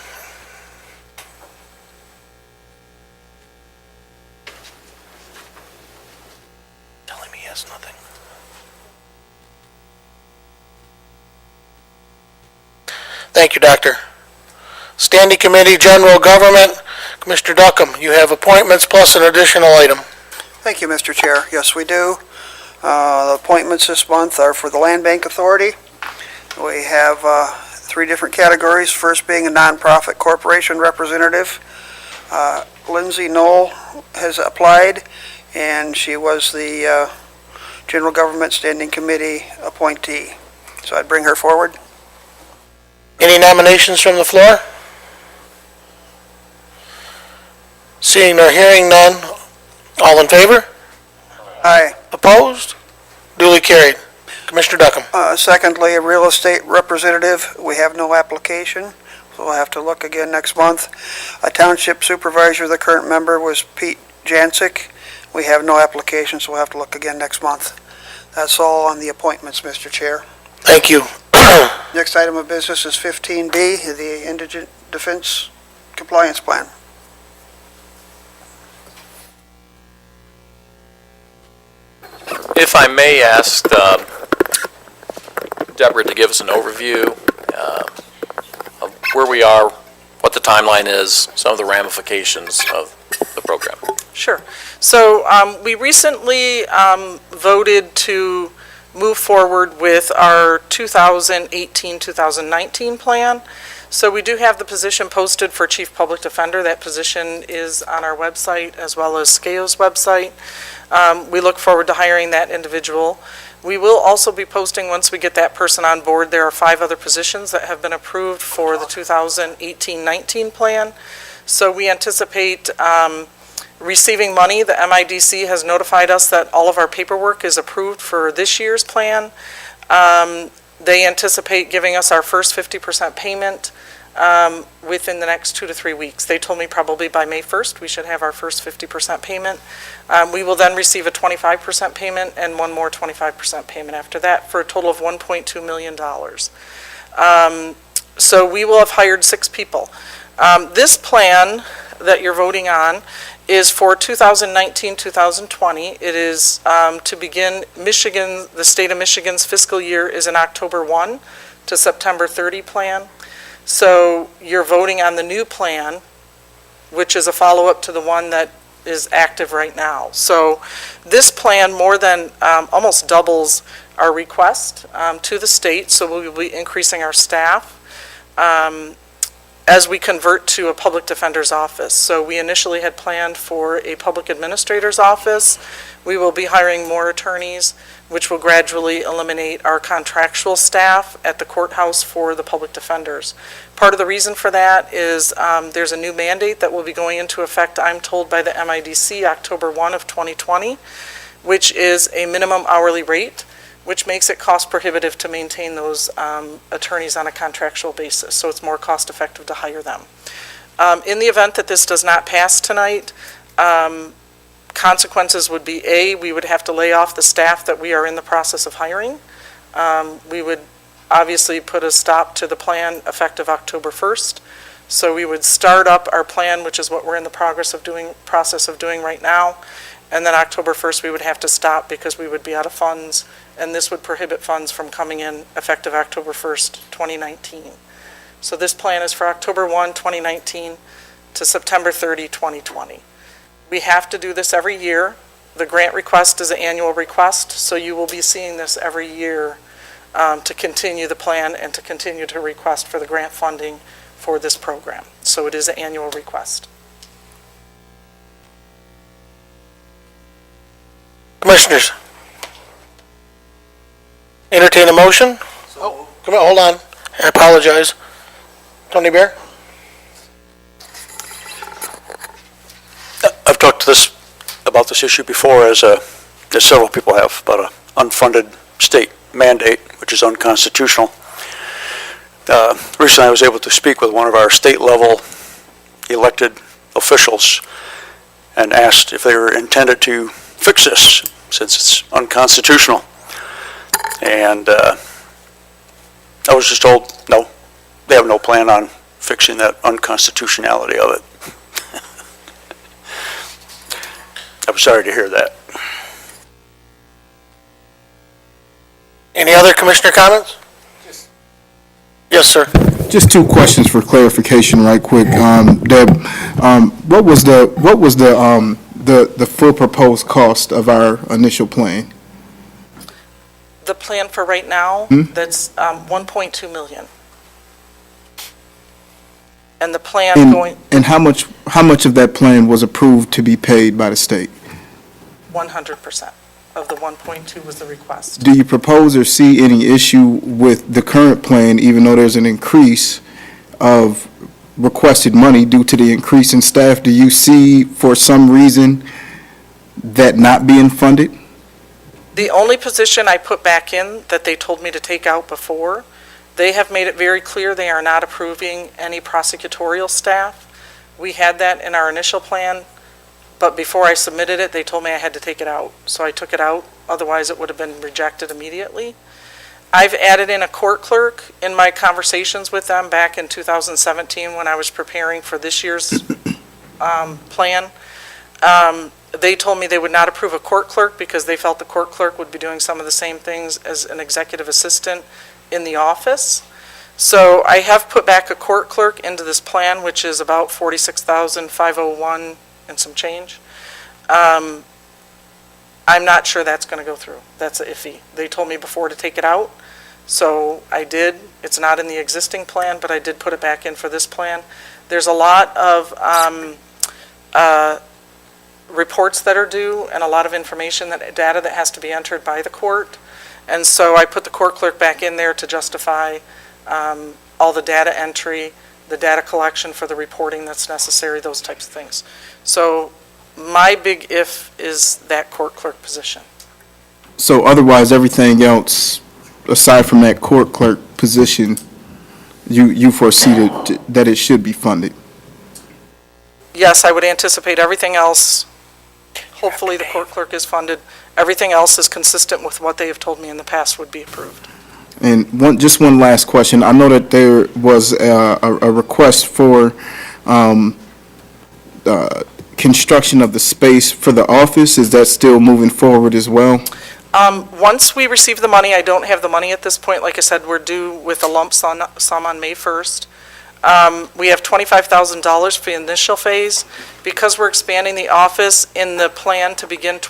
Telling me he has nothing. Thank you, Doctor. Standing Committee, General Government, Commissioner Duckham, you have appointments plus an additional item. Thank you, Mr. Chair. Yes, we do. The appointments this month are for the Land Bank Authority. We have 3 different categories, first being a nonprofit corporation representative. Lindsay Knoll has applied, and she was the General Government Standing Committee appointee. So I'd bring her forward. Any nominations from the floor? Seeing nor hearing none, all in favor? Aye. Opposed? Duly carried. Commissioner Duckham. Secondly, a real estate representative, we have no application, so we'll have to look again next month. A township supervisor, the current member was Pete Jancic. We have no application, so we'll have to look again next month. That's all on the appointments, Mr. Chair. Thank you. Next item of business is 15B, the Indigent Defense Compliance Plan. If I may ask Deborah to give us an overview of where we are, what the timeline is, some of the ramifications of the program. Sure. So we recently voted to move forward with our 2018-2019 plan. So we do have the position posted for Chief Public Defender. That position is on our website as well as SCAO's website. We look forward to hiring that individual. We will also be posting, once we get that person on board, there are 5 other positions that have been approved for the 2018-19 plan. So we anticipate receiving money. The MIDC has notified us that all of our paperwork is approved for this year's plan. They anticipate giving us our first 50% payment within the next 2 to 3 weeks. They told me probably by May 1st, we should have our first 50% payment. We will then receive a 25% payment and one more 25% payment after that, for a total of $1.2 million. So we will have hired 6 people. This plan that you're voting on is for 2019-2020. It is to begin the state of Michigan's fiscal year is an October 1 to September 30 plan. So you're voting on the new plan, which is a follow-up to the one that is active right now. So this plan more than almost doubles our request to the state, so we will be increasing our staff as we convert to a public defender's office. So we initially had planned for a public administrator's office. We will be hiring more attorneys, which will gradually eliminate our contractual staff at the courthouse for the public defenders. Part of the reason for that is there's a new mandate that will be going into effect, I'm told, by the MIDC October 1 of 2020, which is a minimum hourly rate, which makes it cost prohibitive to maintain those attorneys on a contractual basis. So it's more cost effective to hire them. In the event that this does not pass tonight, consequences would be, A, we would have to lay off the staff that we are in the process of hiring. We would obviously put a stop to the plan effective October 1st. So we would start up our plan, which is what we're in the process of doing right now. And then October 1st, we would have to stop because we would be out of funds. And this would prohibit funds from coming in effective October 1st, 2019. So this plan is for October 1, 2019 to September 30, 2020. We have to do this every year. The grant request is an annual request, so you will be seeing this every year to continue the plan and to continue to request for the grant funding for this program. So it is an annual request. Commissioners, entertain a motion? Oh, come on, hold on. I apologize. Tony Bear? I've talked about this issue before, as several people have, about an unfunded state mandate, which is unconstitutional. Recently, I was able to speak with one of our state-level elected officials and asked if they were intended to fix this, since it's unconstitutional. And I was just told, no, they have no plan on fixing that unconstitutionality of it. I'm sorry to hear that. Any other commissioner comments? Yes, sir. Just 2 questions for clarification, right quick. Deb, what was the full proposed cost of our initial plan? The plan for right now, that's 1.2 million. And the plan going And how much of that plan was approved to be paid by the state? 100% of the 1.2 was the request. Do you propose or see any issue with the current plan, even though there's an increase of requested money due to the increase in staff? Do you see, for some reason, that not being funded? The only position I put back in that they told me to take out before, they have made it very clear they are not approving any prosecutorial staff. We had that in our initial plan, but before I submitted it, they told me I had to take it out. So I took it out, otherwise it would have been rejected immediately. I've added in a court clerk in my conversations with them back in 2017 when I was preparing for this year's plan. They told me they would not approve a court clerk because they felt the court clerk would be doing some of the same things as an executive assistant in the office. So I have put back a court clerk into this plan, which is about $46,501 and some change. I'm not sure that's going to go through. That's iffy. They told me before to take it out, so I did. It's not in the existing plan, but I did put it back in for this plan. There's a lot of reports that are due and a lot of information, data that has to be entered by the court. And so I put the court clerk back in there to justify all the data entry, the data collection for the reporting that's necessary, those types of things. So my big if is that court clerk position. So otherwise, everything else, aside from that court clerk position, you foresee that it should be funded? Yes, I would anticipate everything else. Hopefully, the court clerk is funded. Everything else is consistent with what they have told me in the past would be approved. And just one last question. I know that there was a request for construction of the space for the office. Is that still moving forward as well? Once we receive the money, I don't have the money at this point. Like I said, we're due with a lump sum on May 1st. We have $25,000 for the initial phase. Because we're expanding the office in the plan to begin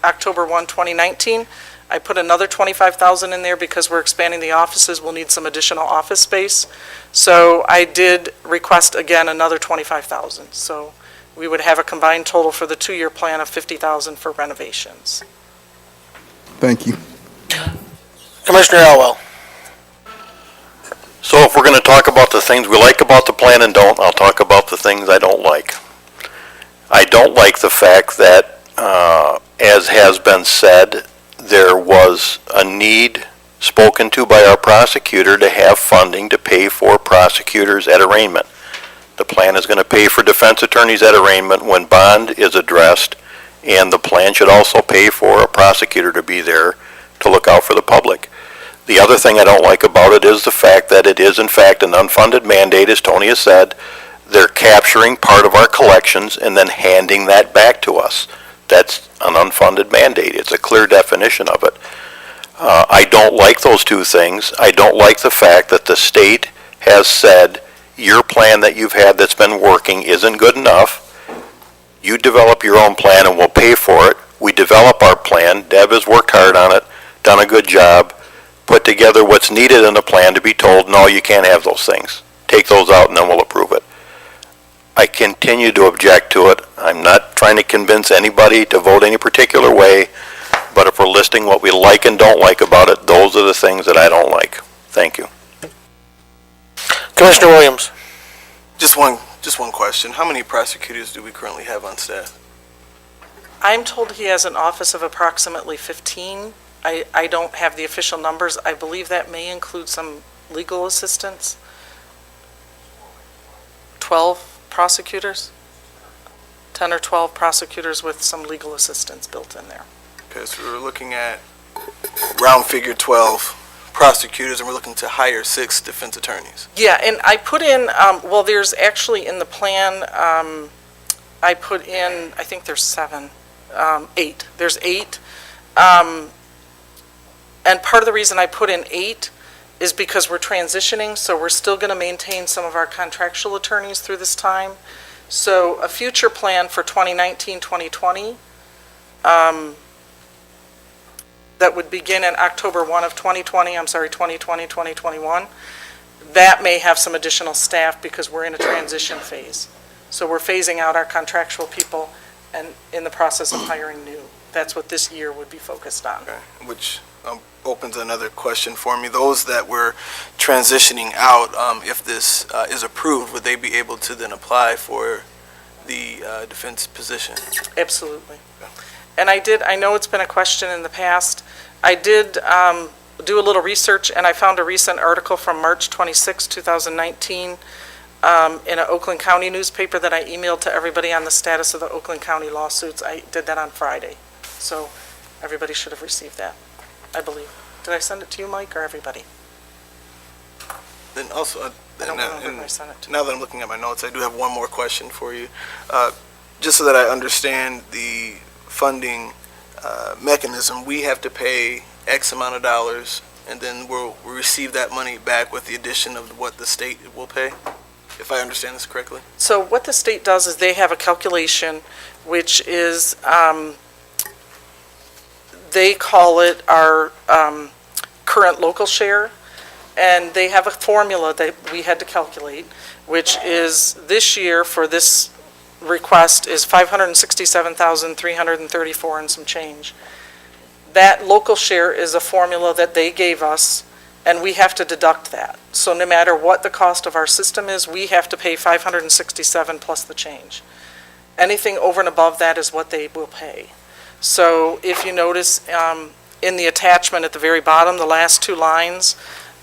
October 1, 2019, I put another $25,000 in there because we're expanding the offices. We'll need some additional office space. So I did request, again, another $25,000. So we would have a combined total for the 2-year plan of $50,000 for renovations. Thank you. Commissioner Elwell. So if we're going to talk about the things we like about the plan and don't, I'll talk about the things I don't like. I don't like the fact that, as has been said, there was a need spoken to by our prosecutor to have funding to pay for prosecutors at arraignment. The plan is going to pay for defense attorneys at arraignment when bond is addressed, and the plan should also pay for a prosecutor to be there to look out for the public. The other thing I don't like about it is the fact that it is in fact an unfunded mandate, as Tony has said. They're capturing part of our collections and then handing that back to us. That's an unfunded mandate. It's a clear definition of it. I don't like those two things. I don't like the fact that the state has said, your plan that you've had that's been working isn't good enough. You develop your own plan and we'll pay for it. We develop our plan. Deb has worked hard on it, done a good job, put together what's needed in the plan to be told, no, you can't have those things. Take those out and then we'll approve it. I continue to object to it. I'm not trying to convince anybody to vote any particular way, but if we're listing what we like and don't like about it, those are the things that I don't like. Thank you. Commissioner Williams. Just one question. How many prosecutors do we currently have on staff? I'm told he has an office of approximately 15. I don't have the official numbers. I believe that may include some legal assistants. 12 prosecutors? 10 or 12 prosecutors with some legal assistants built in there. Okay, so we're looking at round figure 12 prosecutors, and we're looking to hire 6 defense attorneys. Yeah, and I put in, well, there's actually in the plan, I put in, I think there's 7, 8. There's 8. And part of the reason I put in 8 is because we're transitioning, so we're still going to maintain some of our contractual attorneys through this time. So a future plan for 2019, 2020, that would begin in October 1 of 2020, 2020, 2021, that may have some additional staff because we're in a transition phase. So we're phasing out our contractual people and in the process of hiring new. That's what this year would be focused on. Okay, which opens another question for me. Those that were transitioning out, if this is approved, would they be able to then apply for the defense position? Absolutely. And I know it's been a question in the past. I did do a little research, and I found a recent article from March 26, 2019, in an Oakland County newspaper that I emailed to everybody on the status of the Oakland County lawsuits. I did that on Friday. So everybody should have received that, I believe. Did I send it to you, Mike, or everybody? Then also, I don't remember if I sent it to you. now that I'm looking at my notes, I do have one more question for you. Just so that I understand the funding mechanism, we have to pay X amount of dollars, and then we'll receive that money back with the addition of what the state will pay, if I understand this correctly? So what the state does is they have a calculation, which is, they call it our current local share, and they have a formula that we had to calculate, which is this year for this request is $567,334 and some change. That local share is a formula that they gave us, and we have to deduct that. So no matter what the cost of our system is, we have to pay 567 plus the change. Anything over and above that is what they will pay. So if you notice in the attachment at the very bottom, the last two lines,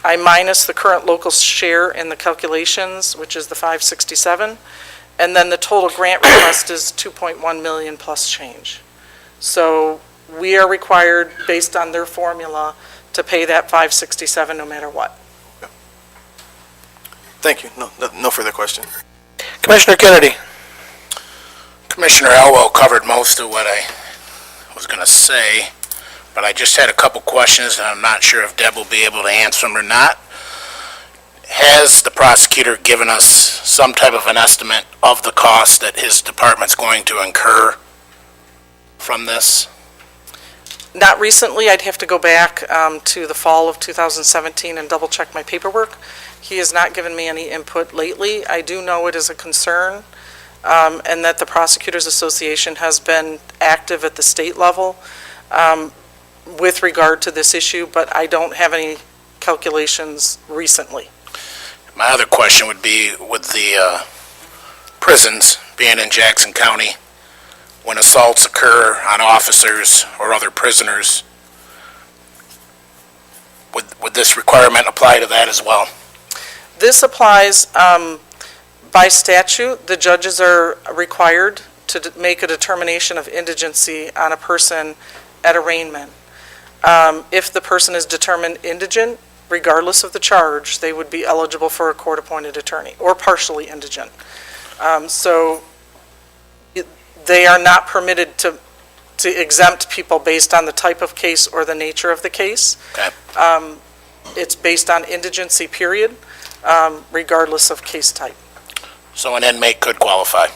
I minus the current local share in the calculations, which is the 567, and then the total grant request is 2.1 million plus change. So we are required, based on their formula, to pay that 567 no matter what. Thank you. No further question. Commissioner Kennedy. Commissioner Elwell covered most of what I was going to say, but I just had a couple questions, and I'm not sure if Deb will be able to answer them or not. Has the prosecutor given us some type of an estimate of the cost that his department's going to incur from this? Not recently. I'd have to go back to the fall of 2017 and double check my paperwork. He has not given me any input lately. I do know it is a concern, and that the Prosecutors Association has been active at the state level with regard to this issue, but I don't have any calculations recently. My other question would be, with the prisons being in Jackson County, when assaults occur on officers or other prisoners, would this requirement apply to that as well? This applies by statute. The judges are required to make a determination of indigency on a person at arraignment. If the person is determined indigent, regardless of the charge, they would be eligible for a court-appointed attorney, or partially indigent. So they are not permitted to exempt people based on the type of case or the nature of the case. Okay. It's based on indigency, period, regardless of case type. So an inmate could qualify?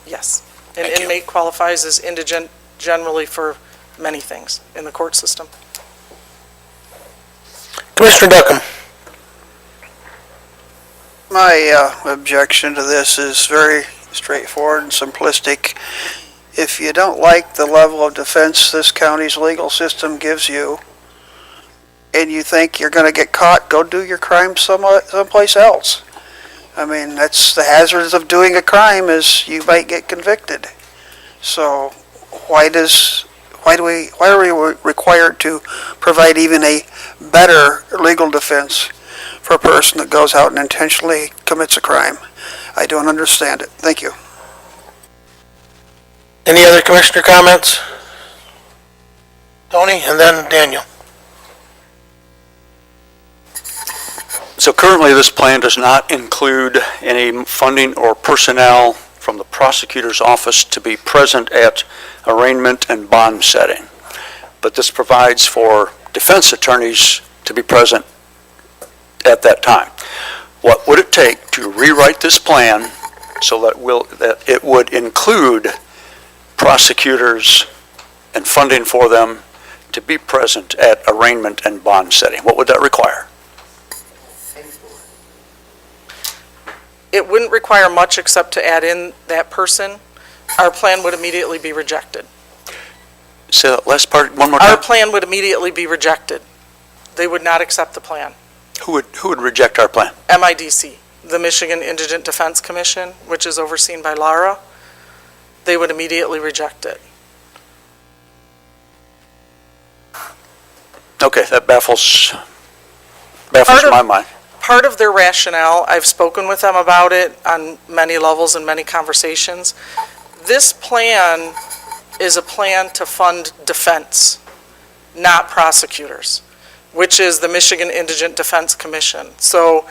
Yes. An inmate qualifies as indigent generally for many things in the court system. Commissioner Duckham. My objection to this is very straightforward and simplistic. If you don't like the level of defense this county's legal system gives you, and you think you're going to get caught, go do your crime someplace else. I mean, that's the hazards of doing a crime, is you might get convicted. So why are we required to provide even a better legal defense for a person that goes out and intentionally commits a crime? I don't understand it. Thank you. Any other commissioner comments? Tony, and then Daniel. So currently, this plan does not include any funding or personnel from the prosecutor's office to be present at arraignment and bond setting. But this provides for defense attorneys to be present at that time. What would it take to rewrite this plan so that it would include prosecutors and funding for them to be present at arraignment and bond setting? What would that require? It wouldn't require much except to add in that person. Our plan would immediately be rejected. Say that last part one more time. Our plan would immediately be rejected. They would not accept the plan. Who would reject our plan? MIDC, the Michigan Indigent Defense Commission, which is overseen by Lara. They would immediately reject it. Okay, that baffles my mind. Part of their rationale, I've spoken with them about it on many levels and many conversations. This plan is a plan to fund defense, not prosecutors, which is the Michigan Indigent Defense Commission. So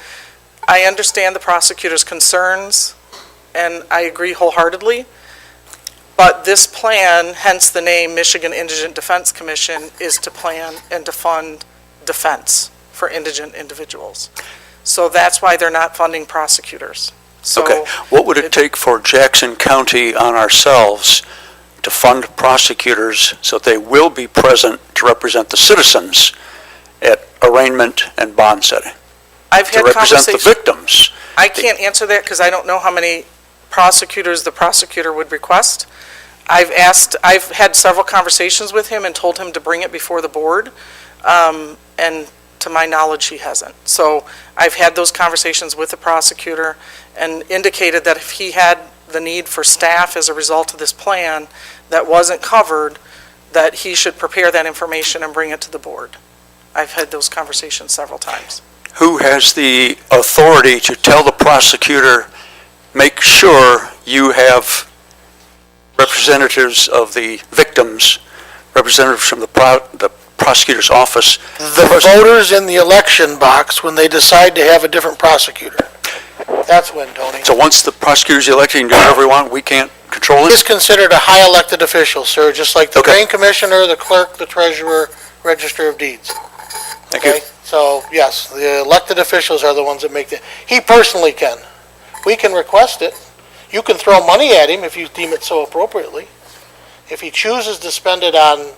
I understand the prosecutor's concerns, and I agree wholeheartedly, but this plan, hence the name Michigan Indigent Defense Commission, is to plan and to fund defense for indigent individuals. So that's why they're not funding prosecutors. So Okay, what would it take for Jackson County on ourselves to fund prosecutors so they will be present to represent the citizens at arraignment and bond setting? I've had to represent the conversations. victims? I can't answer that because I don't know how many prosecutors the prosecutor would request. I've had several conversations with him and told him to bring it before the board, and to my knowledge, he hasn't. So I've had those conversations with the prosecutor and indicated that if he had the need for staff as a result of this plan that wasn't covered, that he should prepare that information and bring it to the board. I've had those conversations several times. Who has the authority to tell the prosecutor, make sure you have representatives of the victims, representatives from the prosecutor's office? The voters in the election box, when they decide to have a different prosecutor. That's when, Tony. So once the prosecutor's elected and do whatever we want, we can't control it? He's considered a high elected official, sir, just like the drain commissioner, the clerk, the treasurer, register of deeds. Thank you. Okay? So, yes, the elected officials are the ones that make the, he personally can. We can request it. You can throw money at him if you deem it so appropriately. If he chooses to spend it on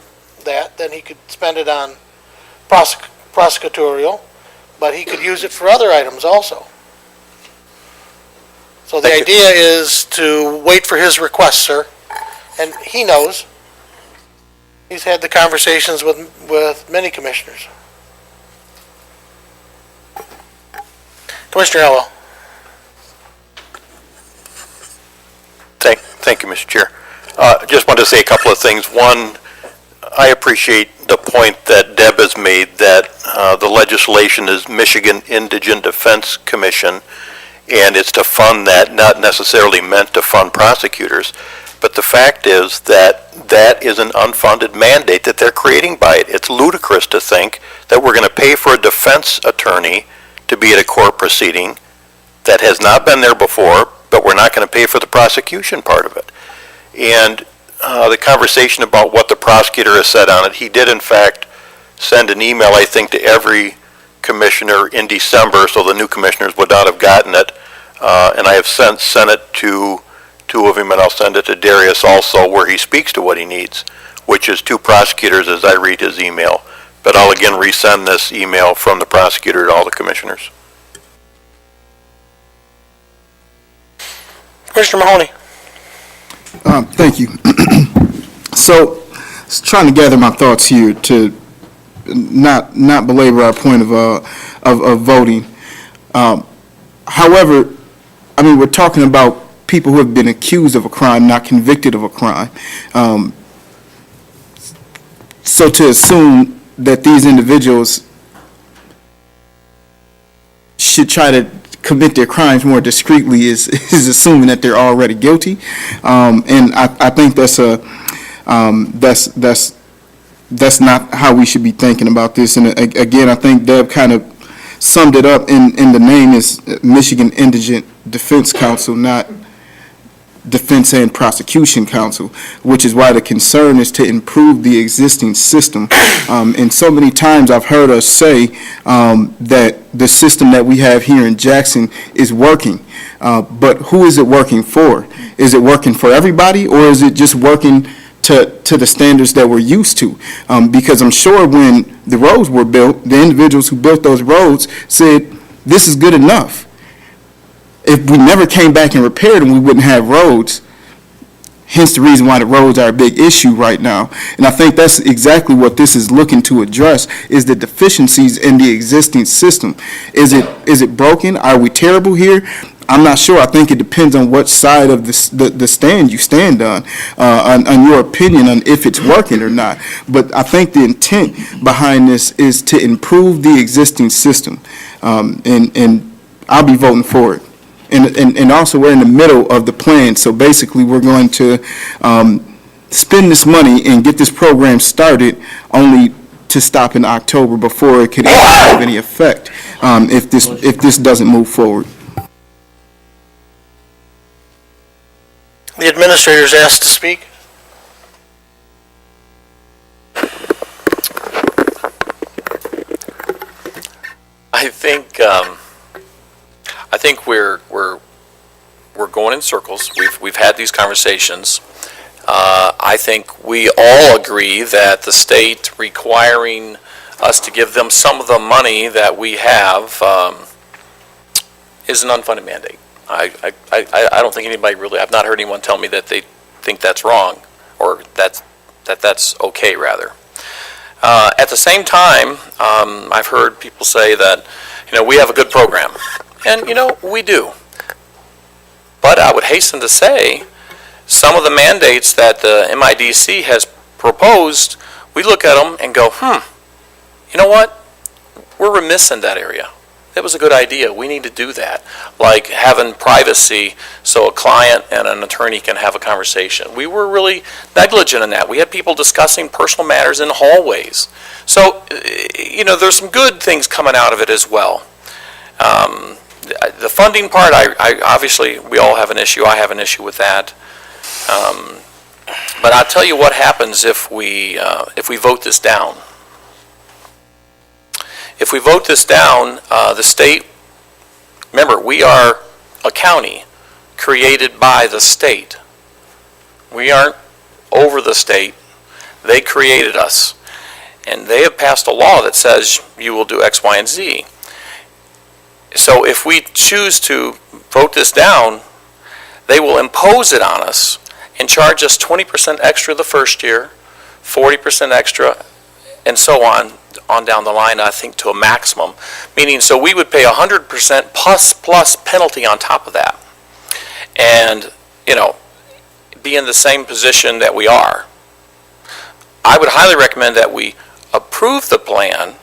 that, then he could spend it on prosecutorial, but he could use it for other items also. So the idea is to wait for his request, sir, and he knows. He's had the conversations with many commissioners. Commissioner Elwell. Thank you, Mr. Chair. Just wanted to say a couple of things. One, I appreciate the point that Deb has made that the legislation is Michigan Indigent Defense Commission, and it's to fund that, not necessarily meant to fund prosecutors. But the fact is that that is an unfunded mandate that they're creating by it. It's ludicrous to think that we're going to pay for a defense attorney to be at a court proceeding that has not been there before, but we're not going to pay for the prosecution part of it. And the conversation about what the prosecutor has said on it, he did in fact send an email, I think, to every commissioner in December, so the new commissioners would not have gotten it. And I have sent it to two of them, and I'll send it to Darius also, where he speaks to what he needs, which is 2 prosecutors as I read his email. But I'll again resend this email from the prosecutor to all the commissioners. Commissioner Mahoney. Thank you. So, trying to gather my thoughts here to not belabor our point of voting. However, I mean, we're talking about people who have been accused of a crime, not convicted of a crime. So to assume that these individuals should try to commit their crimes more discreetly is assuming that they're already guilty, and I think that's not how we should be thinking about this. And again, I think Deb kind of summed it up in the name is Michigan Indigent Defense Council, not Defense and Prosecution Council, which is why the concern is to improve the existing system. And so many times I've heard us say that the system that we have here in Jackson is working. But who is it working for? Is it working for everybody, or is it just working to the standards that we're used to? Because I'm sure when the roads were built, the individuals who built those roads said, this is good enough. If we never came back and repaired them, we wouldn't have roads. Hence the reason why the roads are a big issue right now. And I think that's exactly what this is looking to address, is the deficiencies in the existing system. Is it broken? Are we terrible here? I'm not sure. I think it depends on what side of the stand you stand on your opinion on if it's working or not. But I think the intent behind this is to improve the existing system. And I'll be voting for it. And also, we're in the middle of the plan, so basically, we're going to spend this money and get this program started only to stop in October before it could have any effect if this doesn't move forward. The administrator is asked to speak. I think we're going in circles. We've had these conversations. I think we all agree that the state requiring us to give them some of the money that we have is an unfunded mandate. I don't think anybody really, I've not heard anyone tell me that they think that's wrong. or that's okay, rather. At the same time, I've heard people say that, we have a good program. And, we do. But I would hasten to say, some of the mandates that the MIDC has proposed, we look at them and go, you know what? We're remiss in that area. That was a good idea. We need to do that. Like having privacy so a client and an attorney can have a conversation. We were really negligent in that. We had people discussing personal matters in hallways. So, there's some good things coming out of it as well. The funding part, I obviously, we all have an issue. I have an issue with that. But I'll tell you what happens if we vote this down. If we vote this down, the state, remember, we are a county created by the state. We aren't over the state. They created us. And they have passed a law that says you will do X, Y, and Z. So if we choose to vote this down, they will impose it on us and charge us 20% extra the first year, 40% extra, and so on down the line, I think, to a maximum. Meaning, so we would pay 100% plus penalty on top of that. And, be in the same position that we are. I would highly recommend that we approve the plan,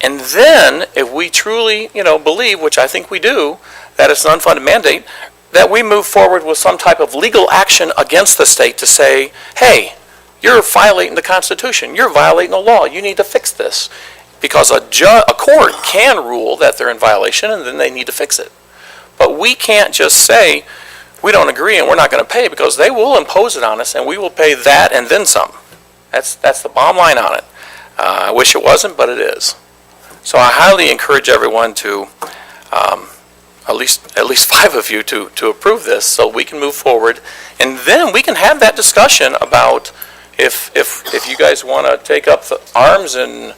and then, if we truly, believe, which I think we do, that it's an unfunded mandate, that we move forward with some type of legal action against the state to say, hey, you're violating the Constitution. You're violating the law. You need to fix this. Because a court can rule that they're in violation, and then they need to fix it. But we can't just say, we don't agree and we're not going to pay, because they will impose it on us, and we will pay that and then some. That's the bottom line on it. I wish it wasn't, but it is. So I highly encourage everyone to, at least 5 of you, to approve this so we can move forward. And then we can have that discussion about if you guys want to take up the arms and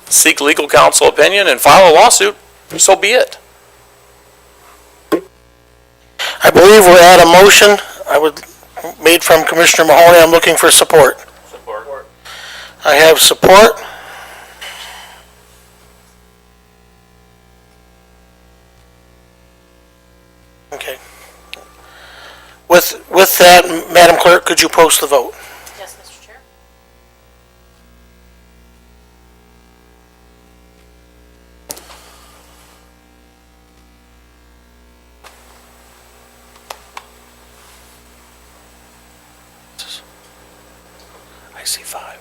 seek legal counsel opinion and file a lawsuit, so be it. I believe we're at a motion made from Commissioner Mahoney. I'm looking for support. Support. I have support. Okay. With that, Madam Clerk, could you post the vote? Yes, Mr. Chair. I see 5.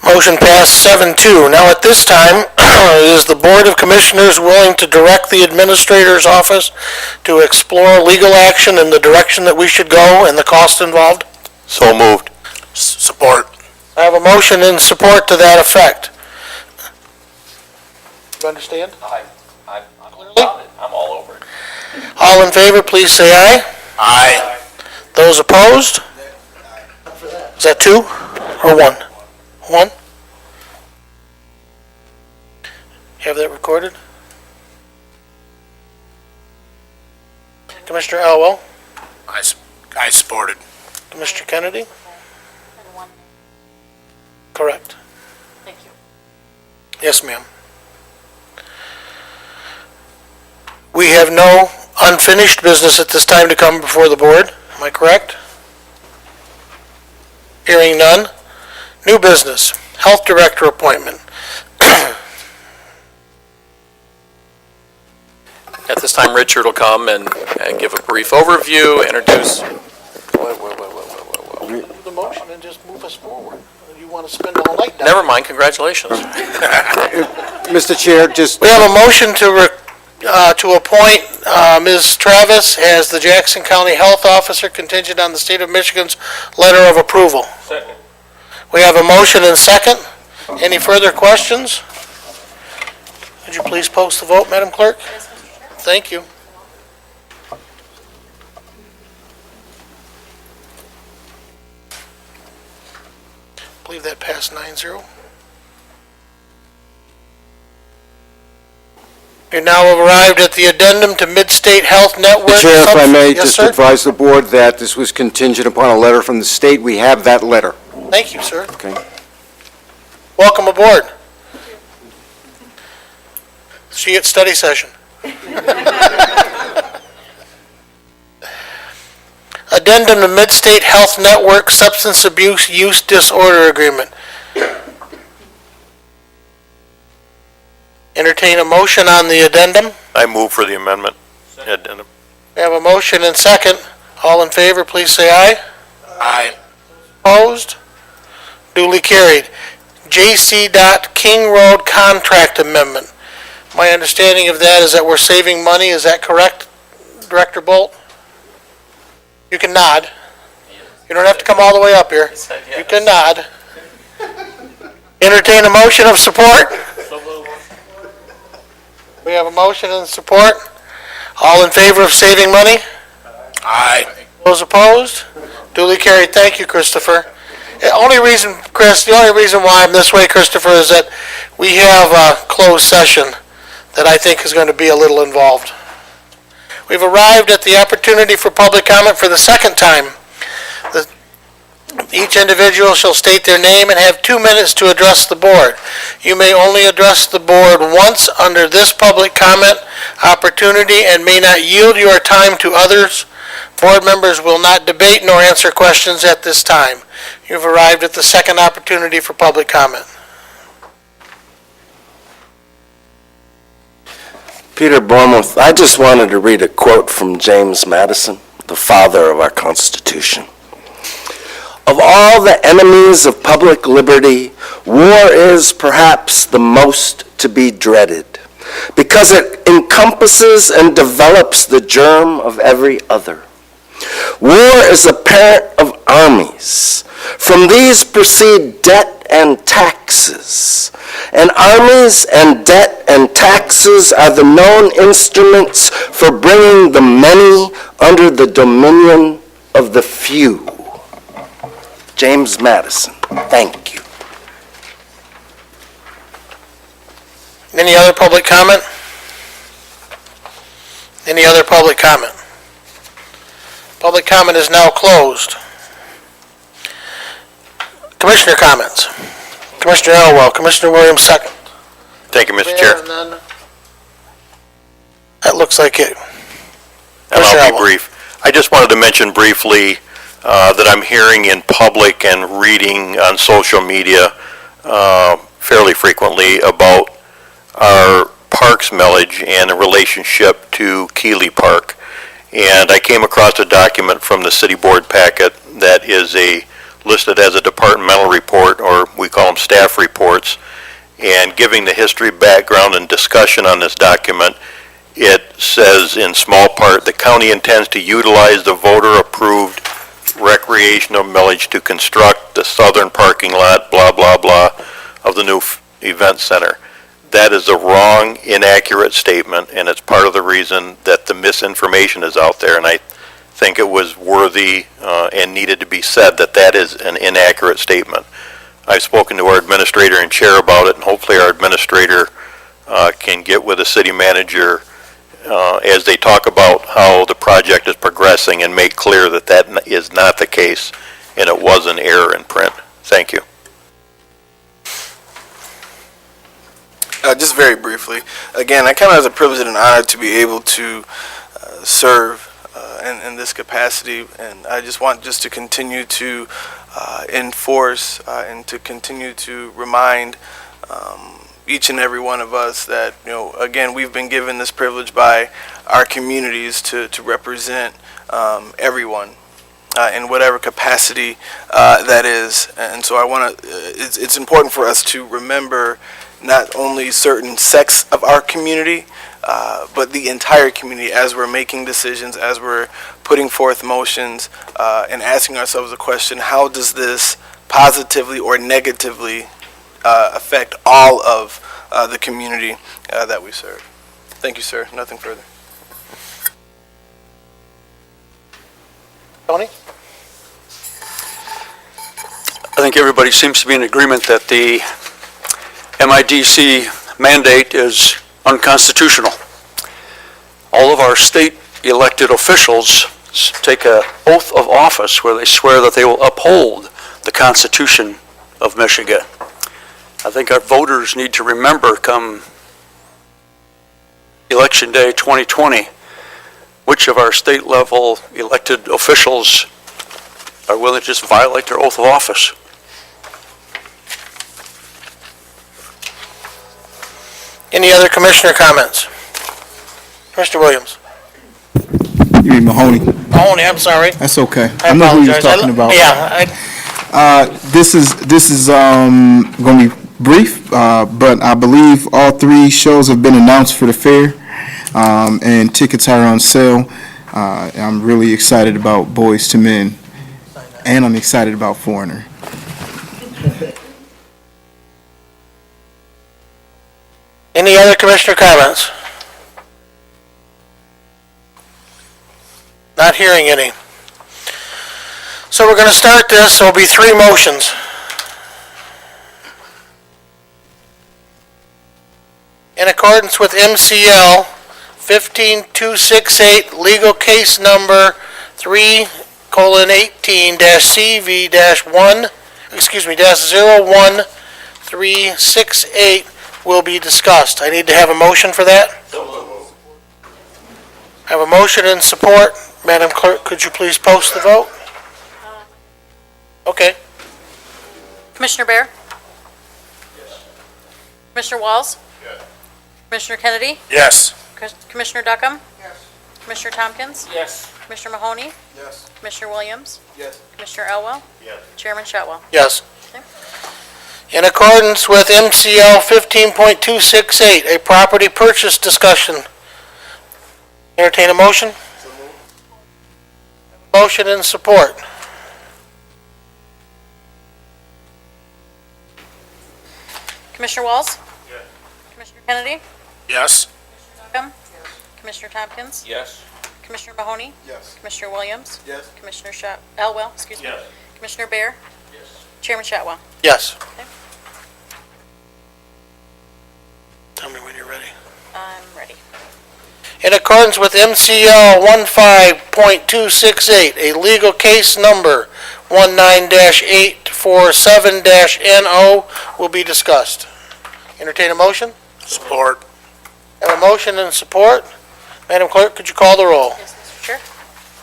Motion passed 7-2. Now at this time, is the Board of Commissioners willing to direct the Administrator's Office to explore legal action in the direction that we should go and the cost involved? So moved. Support. I have a motion in support to that effect. You understand? I'm all over it. All in favor, please say aye. Aye. Those opposed? Is that 2 or 1? 1? You have that recorded? Commissioner Elwell? I supported. Commissioner Kennedy? Correct. Thank you. Yes, ma'am. We have no unfinished business at this time to come before the board. Am I correct? Hearing none. New business, Health Director appointment. At this time, Richard will come and give a brief overview, introduce. The motion and just move us forward. You want to spend all night down? Never mind, congratulations. Mr. Chair, just... We have a motion to appoint Ms. Travis as the Jackson County Health Officer contingent on the State of Michigan's letter of approval. Second. We have a motion and second. Any further questions? Could you please post the vote, Madam Clerk? Thank you. Please believe that passed 9-0. We now have arrived at the addendum to Mid-State Health Network. Mr. Chair, if I may, Yes, just sir? advise the board that this was contingent upon a letter from the state. We have that letter. Thank you, sir. Okay. Welcome aboard. See you at study session. Addendum to Mid-State Health Network Substance Abuse Use Disorder Agreement. Entertain a motion on the addendum. I move for the amendment. Addendum. We have a motion and second. All in favor, please say aye. Aye. Opposed? Duly carried. J.C. King Road Contract Amendment. My understanding of that is that we're saving money. Is that correct, Director Bolt? You can nod. You don't have to come all the way up here. You can nod. Entertain a motion of support. We have a motion and support. All in favor of saving money? Aye. Those opposed? Duly carried. Thank you, Christopher. The only reason why I'm this way, Christopher, is that we have a closed session that I think is going to be a little involved. We've arrived at the opportunity for public comment for the second time. Each individual shall state their name and have 2 minutes to address the board. You may only address the board once under this public comment opportunity and may not yield your time to others. Board members will not debate nor answer questions at this time. You've arrived at the second opportunity for public comment. Peter Bournemouth, I just wanted to read a quote from James Madison, the father of our Constitution. Of all the enemies of public liberty, war is perhaps the most to be dreaded, because it encompasses and develops the germ of every other. War is the parent of armies. From these proceed debt and taxes. And armies and debt and taxes are the known instruments for bringing the many under the dominion of the few. James Madison, thank you. Any other public comment? Any other public comment? Public comment is now closed. Commissioner comments. Commissioner Elwell, Commissioner Williams, second. Thank you, Mr. Chair. None. That looks like it. And I'll Commissioner be brief. I just wanted to mention briefly that I'm hearing in public and reading on social media fairly frequently about our parks millage and the relationship to Keeley Park. And I came across a document from the city board packet that is listed as a departmental report, or we call them staff reports. And giving the history, background, and discussion on this document, it says in small part, the county intends to utilize the voter-approved recreational millage to construct the southern parking lot, blah, blah, blah, of the new event center. That is a wrong, inaccurate statement, and it's part of the reason that the misinformation is out there, and I think it was worthy and needed to be said that that is an inaccurate statement. I've spoken to our administrator and chair about it, and hopefully our administrator can get with the city manager as they talk about how the project is progressing and make clear that that is not the case and it was an error in print. Thank you. Just very briefly, again, I count it as a privilege and an honor to be able to serve in this capacity, and I just want to continue to enforce and to continue to remind each and every one of us that, again, we've been given this privilege by our communities to represent everyone in whatever capacity that is. And so I want to, it's important for us to remember not only certain sects of our community, but the entire community as we're making decisions, as we're putting forth motions, and asking ourselves the question, how does this positively or negatively affect all of the community that we serve? Thank you, sir. Nothing further. Tony? I think everybody seems to be in agreement that the MIDC mandate is unconstitutional. All of our state elected officials take an oath of office where they swear that they will uphold the Constitution of Michigan. I think our voters need to remember come Election Day 2020, which of our state level elected officials are willing to just violate their oath of office. Any other commissioner comments? Mr. Williams? You mean Mahoney? Mahoney, I'm sorry. That's okay. I know who you're apologize. talking about. Yeah, This is going to be brief, but I believe all 3 shows have been announced for the fair, and tickets are on sale. I'm really excited about Boys to Men, and I'm excited about Foreigner. Any other commissioner comments? Not hearing any. So we're going to start this. There'll be 3 motions. In accordance with MCL 15268, legal case number 3:18-CV-1, -01368 will be discussed. I need to have a motion for that. I have a motion and support. Madam Clerk, could you please post the vote? Okay. Commissioner Bear? Yes. Commissioner Walls? Yes. Commissioner Kennedy? Yes. Commissioner Duckham? Yes. Commissioner Tompkins? Yes. Commissioner Mahoney? Yes. Commissioner Williams? Yes. Commissioner Elwell? Yes. Chairman Shotwell? Yes. Okay. In accordance with MCL 15.268, a property purchase discussion. Entertain a motion? Motion and support. Commissioner Walls? Yes. Commissioner Kennedy? Yes. Duckham? Commissioner Tompkins? Yes. Commissioner Mahoney? Yes. Commissioner Williams? Yes. Commissioner Elwell, excuse me. Yes. Commissioner Bear? Yes. Chairman Shotwell? Yes. Okay. Tell me when you're ready. I'm ready. In accordance with MCL 15.268, a legal case number 19-847-NO will be discussed. Entertain a motion? Support. Have a motion and support. Madam Clerk, could you call the roll? Yes, Mr. Chair.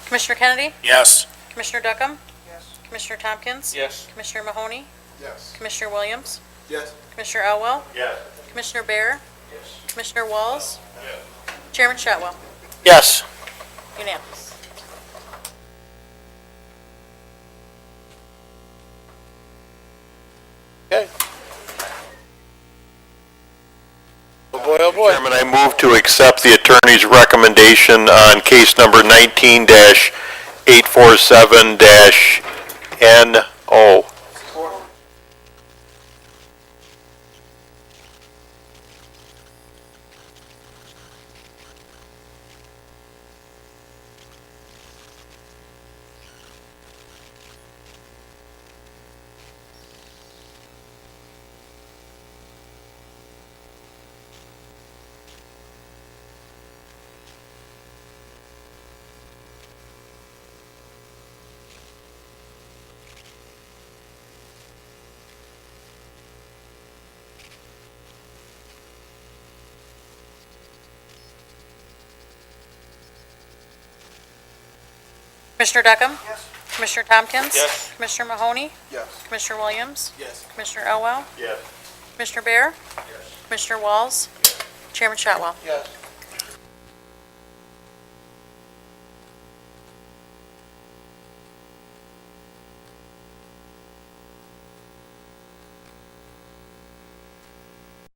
Commissioner Kennedy? Yes. Commissioner Duckham? Yes. Commissioner Tompkins? Yes. Commissioner Mahoney? Yes. Commissioner Williams? Yes. Commissioner Elwell? Yes. Commissioner Bear? Yes. Commissioner Walls? Chairman Shotwell? Yes. Unanimous. Okay. Oh boy, oh boy. Chairman, I move to accept the attorney's recommendation on case number 19-847-NO. Commissioner Duckham? Yes. Commissioner Tompkins? Yes. Commissioner Mahoney? Yes. Commissioner Williams? Yes. Commissioner Elwell? Yes. Commissioner Bear? Commissioner Walls? Chairman Shotwell? Yes.